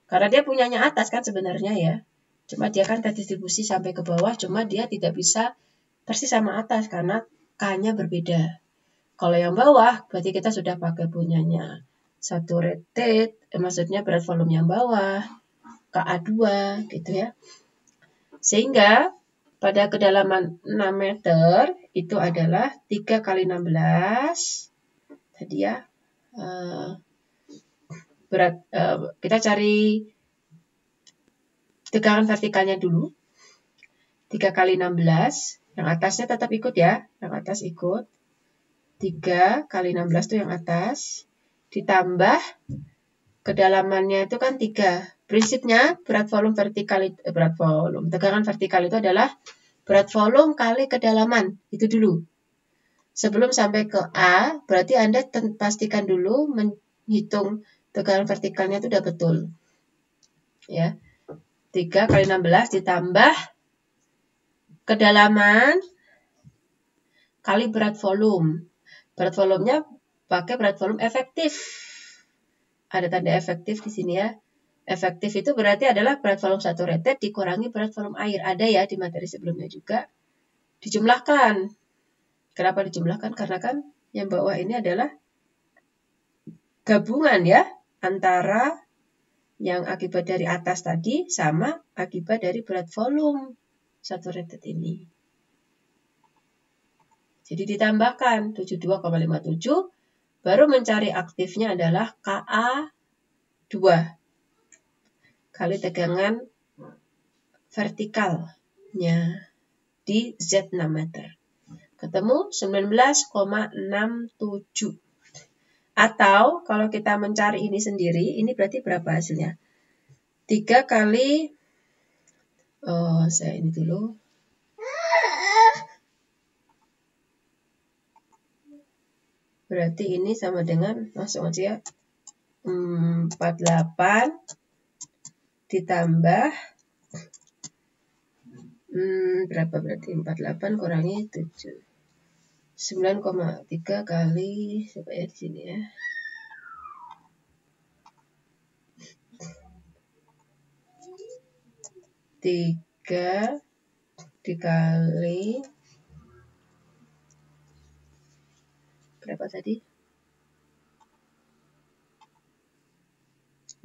Karena dia punyanya atas kan sebenarnya ya, cuma dia kan terdistribusi sampai ke bawah, cuma dia tidak bisa persis sama atas karena K-nya berbeda. Kalau yang bawah berarti kita sudah pakai punyanya saturated, maksudnya berat volume yang bawah, KA2 gitu ya. Sehingga pada kedalaman 6 meter itu adalah 3 kali 16 tadi ya. Kita cari tegangan vertikalnya dulu. 3 kali 16, yang atasnya tetap ikut ya, yang atas ikut. 3 kali 16 itu yang atas, ditambah kedalamannya itu kan 3. Prinsipnya tegangan vertikal itu adalah berat volume kali kedalaman, itu dulu. Sebelum sampai ke A, berarti Anda pastikan dulu menghitung tegangan vertikalnya itu udah betul. Ya. 3 kali 16 ditambah kedalaman kali berat volume. Berat volumenya pakai berat volume efektif. Ada tanda efektif di sini ya. Efektif itu berarti adalah berat volume saturated dikurangi berat volume air. Ada ya di materi sebelumnya juga. Dijumlahkan. Kenapa dijumlahkan? Karena kan yang bawah ini adalah gabungan ya antara yang akibat dari atas tadi sama akibat dari berat volume saturated ini. Jadi ditambahkan 72,57, baru mencari aktifnya adalah KA2 kali tegangan vertikalnya di Z6 meter. Ketemu 19,67. Atau kalau kita mencari ini sendiri, ini berarti berapa hasilnya? 3 kali, saya ini dulu. Berarti ini sama dengan, langsung aja ya, 48 ditambah, berapa berarti? 48 kurangi 7. 9,3 kali, coba ya di sini ya. 3 dikali berapa tadi?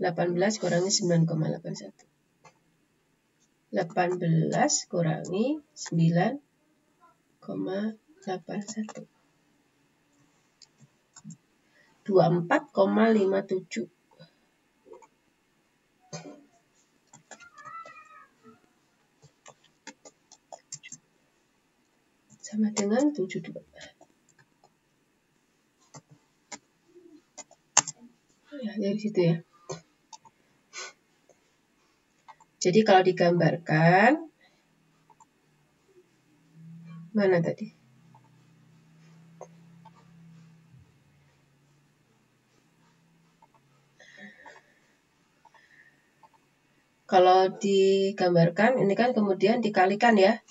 18 kurangi 9,81. 18 kurangi 9,81. 24,57. Sama dengan 72. Ya, dari situ ya. Jadi kalau digambarkan, mana tadi? Kalau digambarkan, ini kan kemudian dikalikan ya.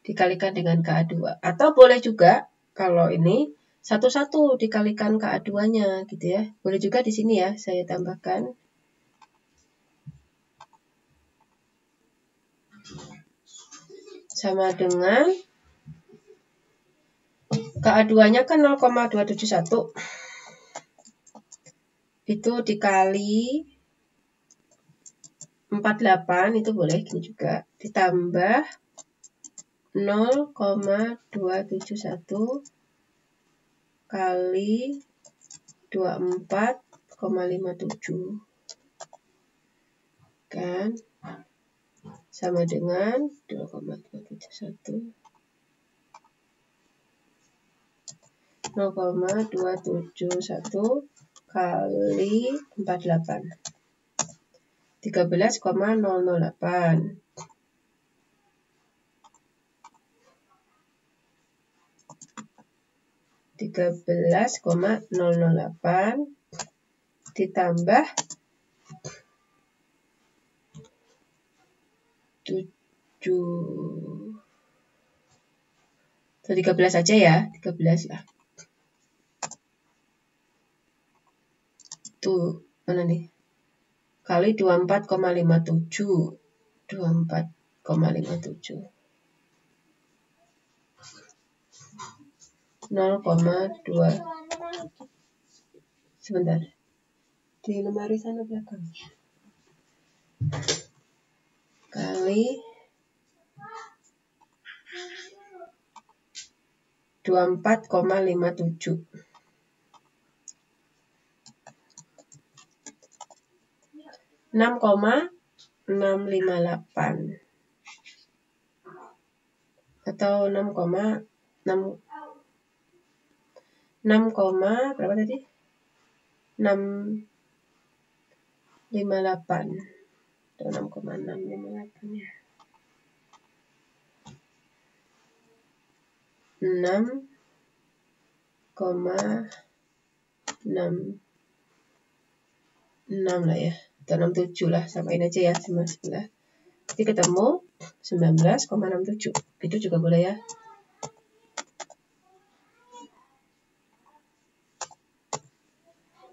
Dikalikan dengan KA2. Atau boleh juga, kalau ini, satu-satu dikalikan KA2-nya gitu ya. Boleh juga di sini ya, saya tambahkan. Sama dengan KA2-nya kan 0,271. Itu dikali 48, itu boleh gini juga. Ditambah 0,271 kali 24,57. Kan? Sama dengan 0,271 kali 48. 13,008. 13,008 ditambah 7. 13 aja ya, 13 lah. Tuh, mana nih? Kali 24,57. 24,57. 0,2. Sebentar. Di lemari sana belakang. Kali 24,57. 6,658 atau 6, berapa tadi? 658 atau 6,658 ya. 6,66 lah ya, atau 67 lah, samain aja ya sama sebelah. Jadi ketemu 19,67. Itu juga boleh ya.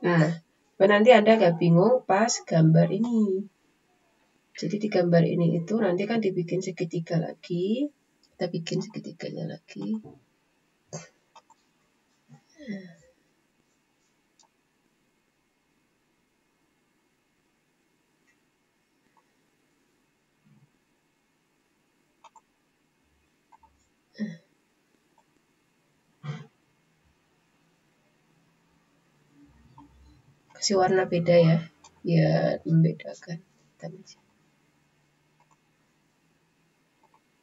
Nah, nanti Anda agak bingung pas gambar ini. Jadi di gambar ini itu nanti kan dibikin segitiga lagi. Kita bikin segitiganya lagi. Kasih warna beda ya, biar membedakan.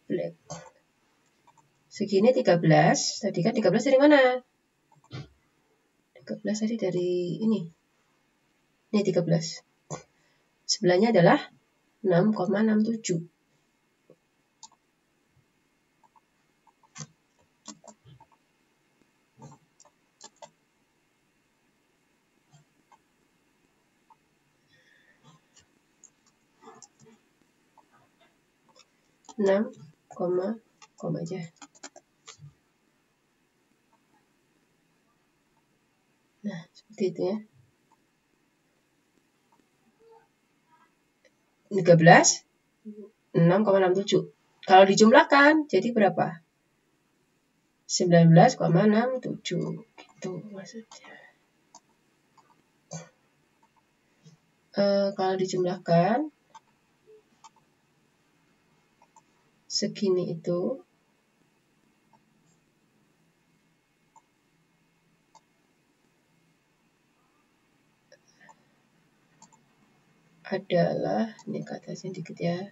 Black. Segini 13, tadi kan 13 dari mana? 13 tadi dari ini 13. Sebelahnya adalah 6,67. Koma aja. Nah, seperti itu ya. 13, 6,67. Kalau dijumlahkan, jadi berapa? 19,67. Gitu maksudnya. Kalau dijumlahkan, segini itu adalah, ini ke atasnya dikit ya.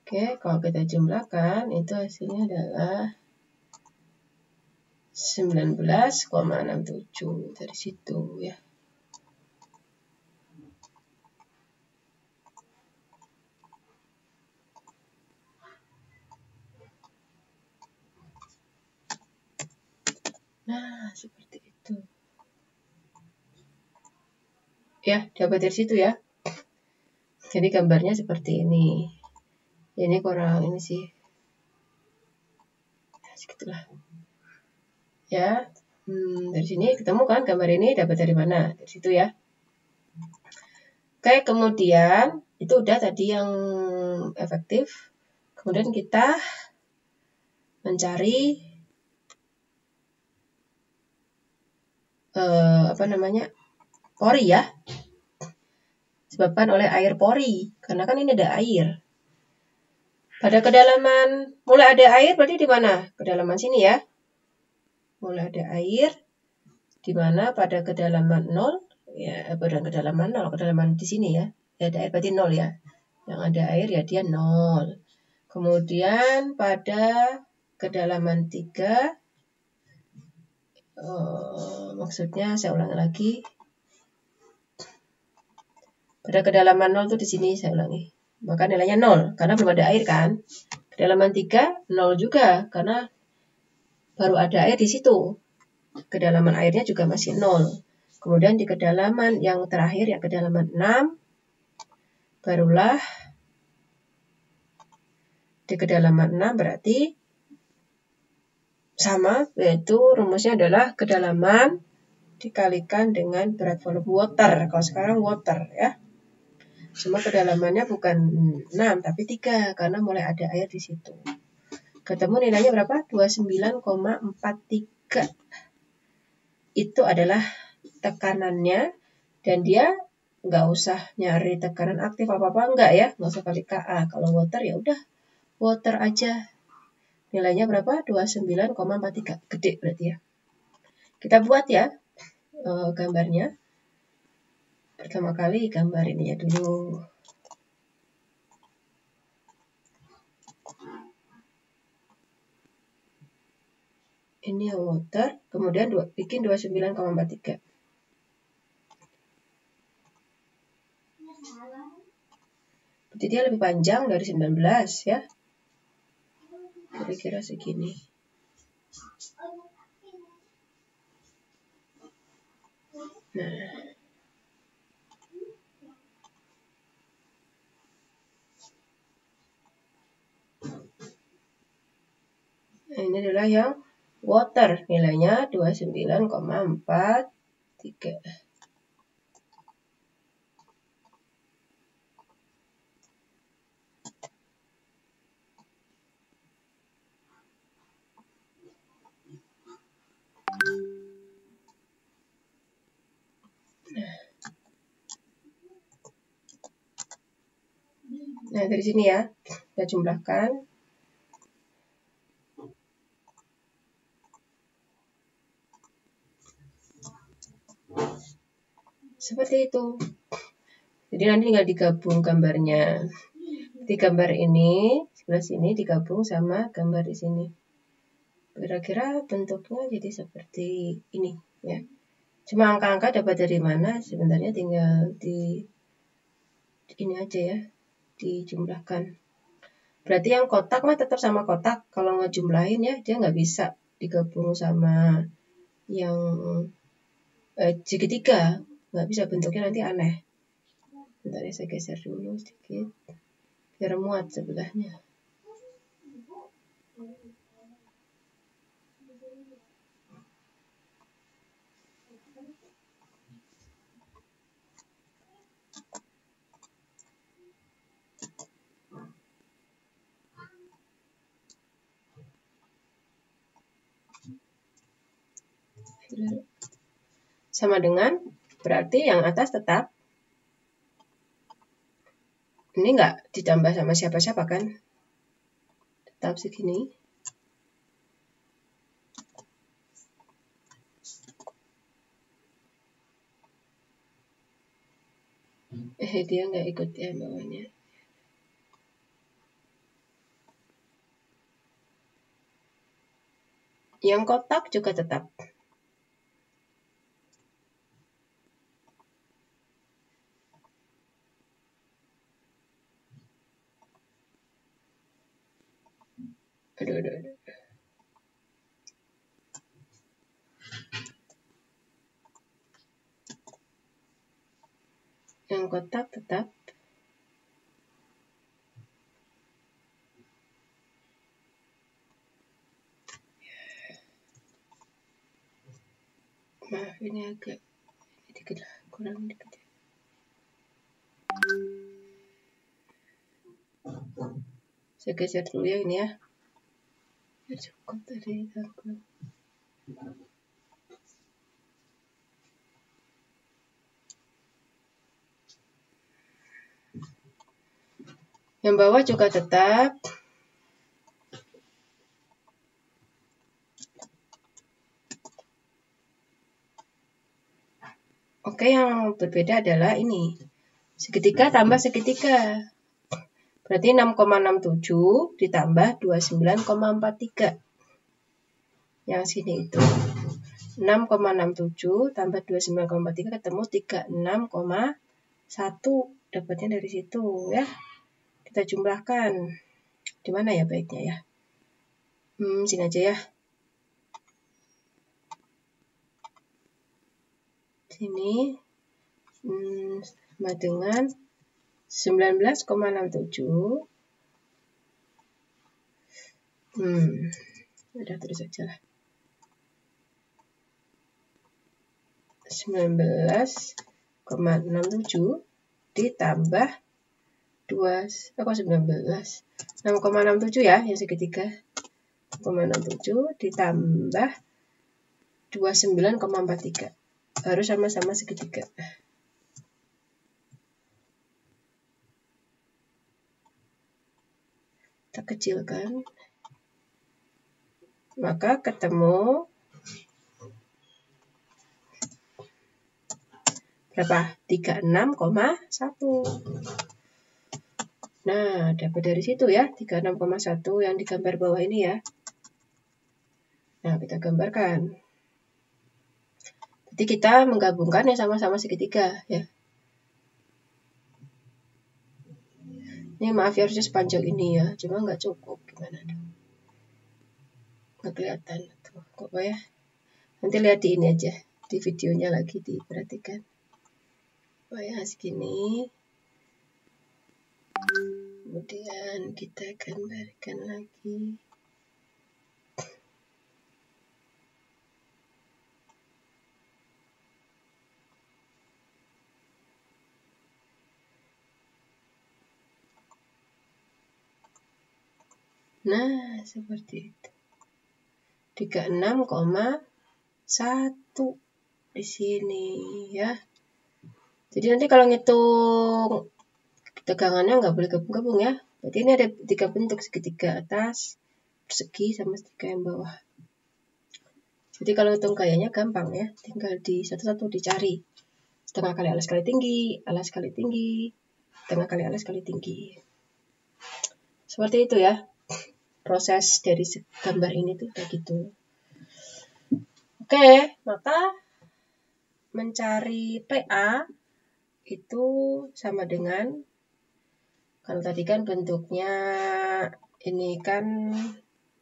Oke, kalau kita jumlahkan, itu hasilnya adalah 19,67 dari situ ya. Nah, seperti itu. Ya, dapat dari situ ya. Jadi gambarnya seperti ini. Ini kurang ini sih. Nah, segitulah. Ya, dari sini ketemu kan gambar ini dapat dari mana? Dari situ ya. Oke, kemudian itu udah tadi yang efektif. Kemudian kita mencari pori ya, disebabkan oleh air pori, karena kan ini ada air. Pada kedalaman, mulai ada air berarti di mana? Kedalaman sini ya. Mulai ada air, di mana pada kedalaman 0, ya pada kedalaman 0, kedalaman di sini ya. Ya ada air berarti 0 ya. Yang ada air ya dia 0. Kemudian pada kedalaman 3, maksudnya saya ulangi lagi. Pada kedalaman 0 itu di sini saya ulangi. Maka nilainya 0 karena belum ada air kan. Kedalaman 3 0 juga karena baru ada air di situ. Kedalaman airnya juga masih 0. Kemudian di kedalaman yang terakhir ya kedalaman 6 barulah di kedalaman 6 berarti sama, yaitu rumusnya adalah kedalaman dikalikan dengan berat volume water. Kalau sekarang water ya. Cuma kedalamannya bukan 6 tapi 3 karena mulai ada air di situ. Ketemu nilainya berapa? 29,43. Itu adalah tekanannya dan dia nggak usah nyari tekanan aktif apa-apa enggak ya, nggak usah kali KA. Kalau water ya udah water aja. Nilainya berapa? 29,43. Gede berarti ya. Kita buat ya gambarnya. Pertama kali gambar ini ya dulu. Ini water, kemudian bikin 29,43. Berarti dia lebih panjang dari 19 ya. Kira-kira segini. Nah, ini adalah yang water, nilainya 29,43. Nah, dari sini ya, kita jumlahkan. Seperti itu. Jadi nanti tinggal digabung gambarnya. Di gambar ini, sebelah sini digabung sama gambar di sini. Kira-kira bentuknya jadi seperti ini ya. Cuma angka-angka dapat dari mana sebenarnya tinggal di ini aja ya, dijumlahkan. Berarti yang kotak mah tetap sama kotak. Kalau ngejumlahin ya, dia nggak bisa digabung sama yang segitiga. Nggak bisa, bentuknya nanti aneh. Bentar ya, saya geser dulu sedikit. Biar muat sebelahnya. Sama dengan, berarti yang atas tetap. Ini nggak ditambah sama siapa-siapa kan? Tetap segini. Dia nggak ikut ya bawahnya. Yang kotak juga tetap. Aduh. Yang kotak tetap. Maaf, ini agak dikit lah, kurang dikit. Saya geser dulu ya ini ya. Biar cukup tadi aku. Yang bawah juga tetap. Oke, yang berbeda adalah ini. Segitiga tambah segitiga. Berarti 6,67 ditambah 29,43. Yang sini itu. 6,67 tambah 29,43 ketemu 36,1. Dapatnya dari situ ya. Kita jumlahkan. Di mana ya baiknya ya? Sini aja ya. Sini sama dengan 19,67. Udah terus aja lah. 19,67 ditambah 6,67 ya, yang segitiga. 6,67 ditambah 29,43. Harus sama-sama segitiga. Kita kecilkan. Maka ketemu berapa? 36,1. Nah, dapat dari situ ya, 36,1 yang di gambar bawah ini ya. Nah, kita gambarkan. Jadi kita menggabungkan yang sama-sama segitiga ya. Ini maaf ya, harusnya sepanjang ini ya, cuma nggak cukup, gimana dong? Nggak kelihatan tuh, kok ya? Nanti lihat di ini aja, di videonya lagi diperhatikan. Oh ya, segini. Kemudian kita gambarkan lagi. Nah, seperti itu. 36,1 di sini ya. Jadi nanti kalau ngitung tegangannya nggak boleh gabung-gabung ya. Berarti ini ada 3 bentuk, segitiga atas, persegi, sama segitiga yang bawah. Jadi kalau hitung gayanya gampang ya, tinggal di satu-satu dicari. Setengah kali alas kali tinggi, alas kali tinggi, setengah kali alas kali tinggi. Seperti itu ya. Proses dari gambar ini tuh kayak gitu. Oke, maka mencari PA itu sama dengan, kalau tadi kan bentuknya ini kan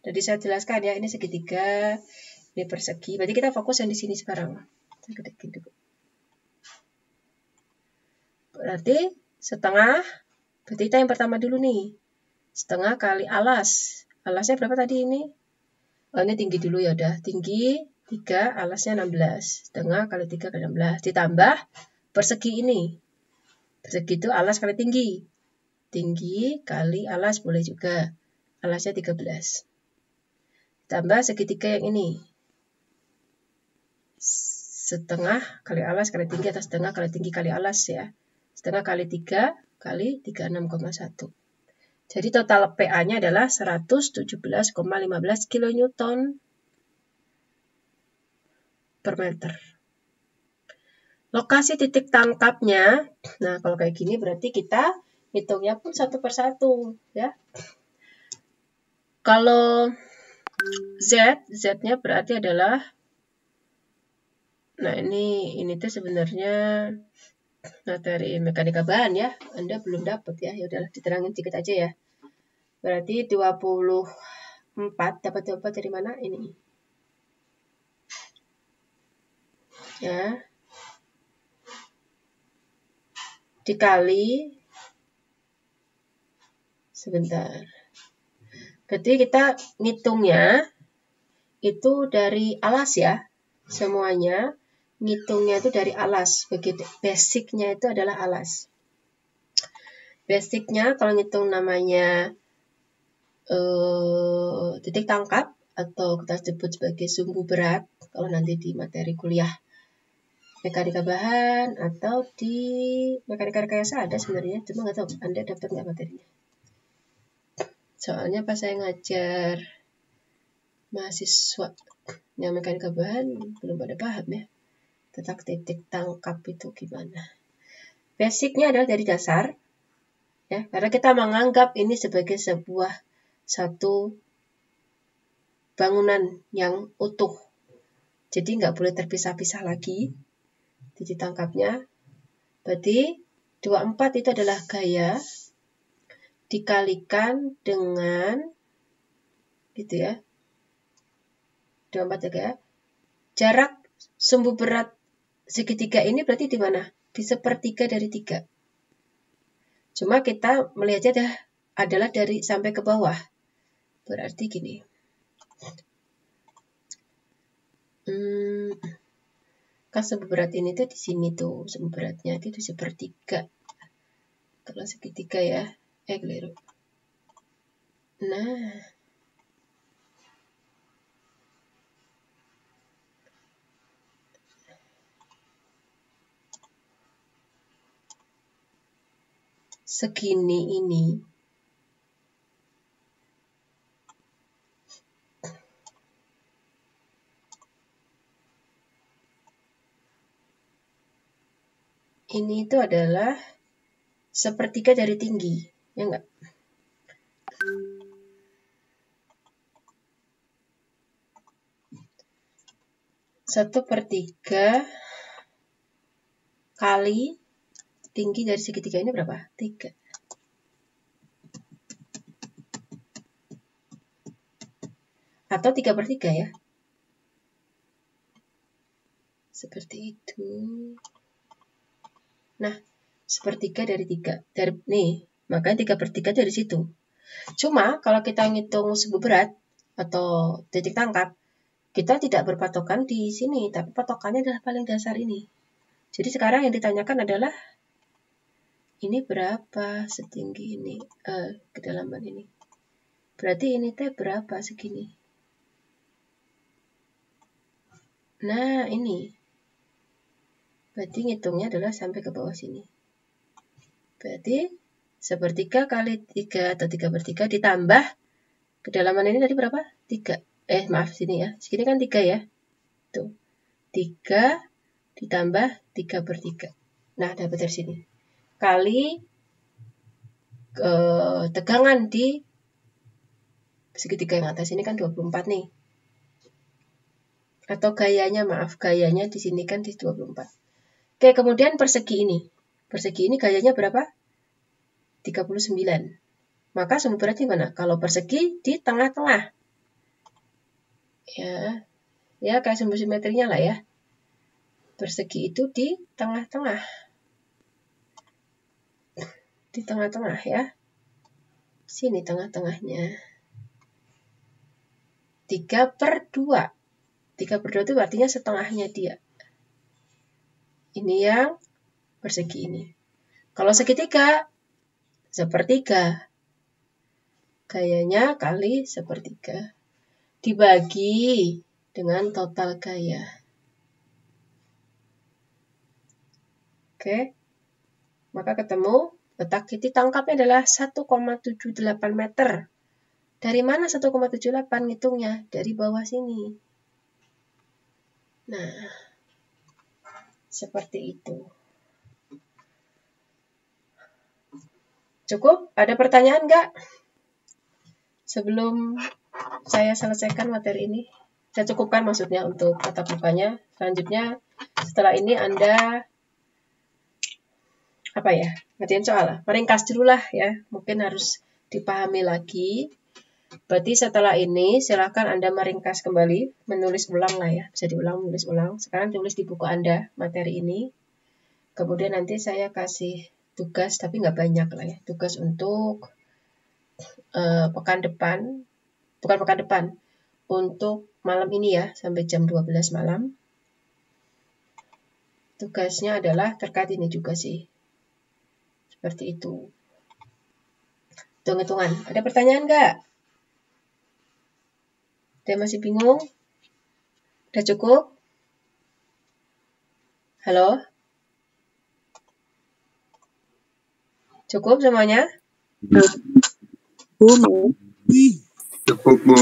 tadi saya jelaskan ya, ini segitiga, ini persegi. Berarti kita fokus yang di sini sekarang. Saya ketik dulu. Berarti setengah, berarti kita yang pertama dulu nih. Setengah kali alas. Alasnya berapa tadi ini? Oh, ini tinggi dulu ya udah. Tinggi 3, alasnya 16. Setengah kali 3 kali 16. Ditambah persegi ini. Persegi itu alas kali tinggi. Tinggi kali alas boleh juga. Alasnya 13. Tambah segitiga yang ini. Setengah kali alas kali tinggi atau setengah kali tinggi kali alas ya. Setengah kali 3 kali 36,1. Jadi total PA-nya adalah 117,15 kN per meter. Lokasi titik tangkapnya, nah kalau kayak gini berarti kita hitungnya pun satu persatu ya. Kalau Z-nya berarti adalah, nah ini tuh sebenarnya materi mekanika bahan ya. Anda belum dapat ya, ya udahlah diterangin sedikit aja ya. Berarti 24 dapat dari mana? Ini. Ya. Dikali sebentar. Berarti kita ngitungnya itu dari alas ya. Semuanya ngitungnya itu dari alas. Begitu. Basicnya itu adalah alas. Basicnya kalau ngitung namanya titik tangkap atau kita sebut sebagai sumbu berat kalau nanti di materi kuliah mekanika bahan atau di mekanika rekayasa ada sebenarnya, cuma nggak tahu Anda dapat nggak materinya. Soalnya pas saya ngajar mahasiswa yang mekanika bahan belum pada paham ya tentang titik tangkap itu gimana. Basicnya adalah dari dasar ya, karena kita menganggap ini sebagai sebuah satu bangunan yang utuh. Jadi nggak boleh terpisah-pisah lagi titik tangkapnya. Berarti 24 itu adalah gaya dikalikan dengan gitu ya. 24 ya. Jarak sumbu berat segitiga ini berarti di mana? Di sepertiga dari 3. Cuma kita melihatnya adalah dari sampai ke bawah. Berarti gini. Kan sumbu berat ini tuh di sini tuh. Sumbu beratnya itu di sepertiga. Kalau segitiga ya. Keliru. Nah. Segini ini. Ini itu adalah sepertiga dari tinggi, ya enggak? Satu per 3 kali tinggi dari segitiga ini berapa? 3. Atau 3 per 3 ya. Seperti itu. Nah, sepertiga dari 3. Nih, makanya 3 per 3 dari situ. Cuma, kalau kita ngitung sumbu berat atau titik tangkap, kita tidak berpatokan di sini, tapi patokannya adalah paling dasar ini. Jadi sekarang yang ditanyakan adalah, ini berapa setinggi ini, kedalaman ini. Berarti ini teh berapa segini. Nah, ini. Berarti ngitungnya adalah sampai ke bawah sini. Berarti sepertiga kali 3 atau 3 per 3 ditambah kedalaman ini tadi berapa? 3. Maaf sini ya. Segini kan 3 ya. Tuh. 3 ditambah 3/3. Nah, dapat dari sini. Kali tegangan di segitiga yang atas ini kan 24 nih. Atau gayanya, maaf, gayanya di sini kan di 24. Oke, kemudian persegi ini. Persegi ini gayanya berapa? 39. Maka sumbu beratnya mana? Kalau persegi di tengah-tengah. Ya kayak sumbu simetrinya lah ya. Persegi itu di tengah-tengah. Di tengah-tengah ya. Sini tengah-tengahnya. 3/2. 3/2 itu artinya setengahnya dia. Ini yang persegi ini. Kalau segitiga, sepertiga. Gayanya kali sepertiga. Dibagi dengan total gaya. Oke. Maka ketemu letak titik tangkapnya adalah 1,78 meter. Dari mana 1,78 ngitungnya? Dari bawah sini. Nah, seperti itu. Cukup? Ada pertanyaan nggak? Sebelum saya selesaikan materi ini. Saya cukupkan maksudnya untuk tatap mukanya. Selanjutnya, setelah ini Anda ngerjain soal. Meringkas dulu lah ya. Mungkin harus dipahami lagi. Berarti setelah ini silakan Anda meringkas kembali, menulis ulang lah ya. Bisa diulang, menulis ulang. Sekarang tulis di buku Anda materi ini. Kemudian nanti saya kasih tugas, tapi nggak banyak lah ya. Tugas untuk pekan depan. Bukan pekan depan. Untuk malam ini ya, sampai jam 12 malam. Tugasnya adalah terkait ini juga sih. Seperti itu. Hitung-hitungan. Ada pertanyaan nggak? Ada masih bingung? Udah cukup? Halo? Cukup semuanya? Bu, mau? Cukup, Bu.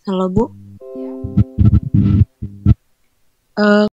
Halo, Bu. Ya.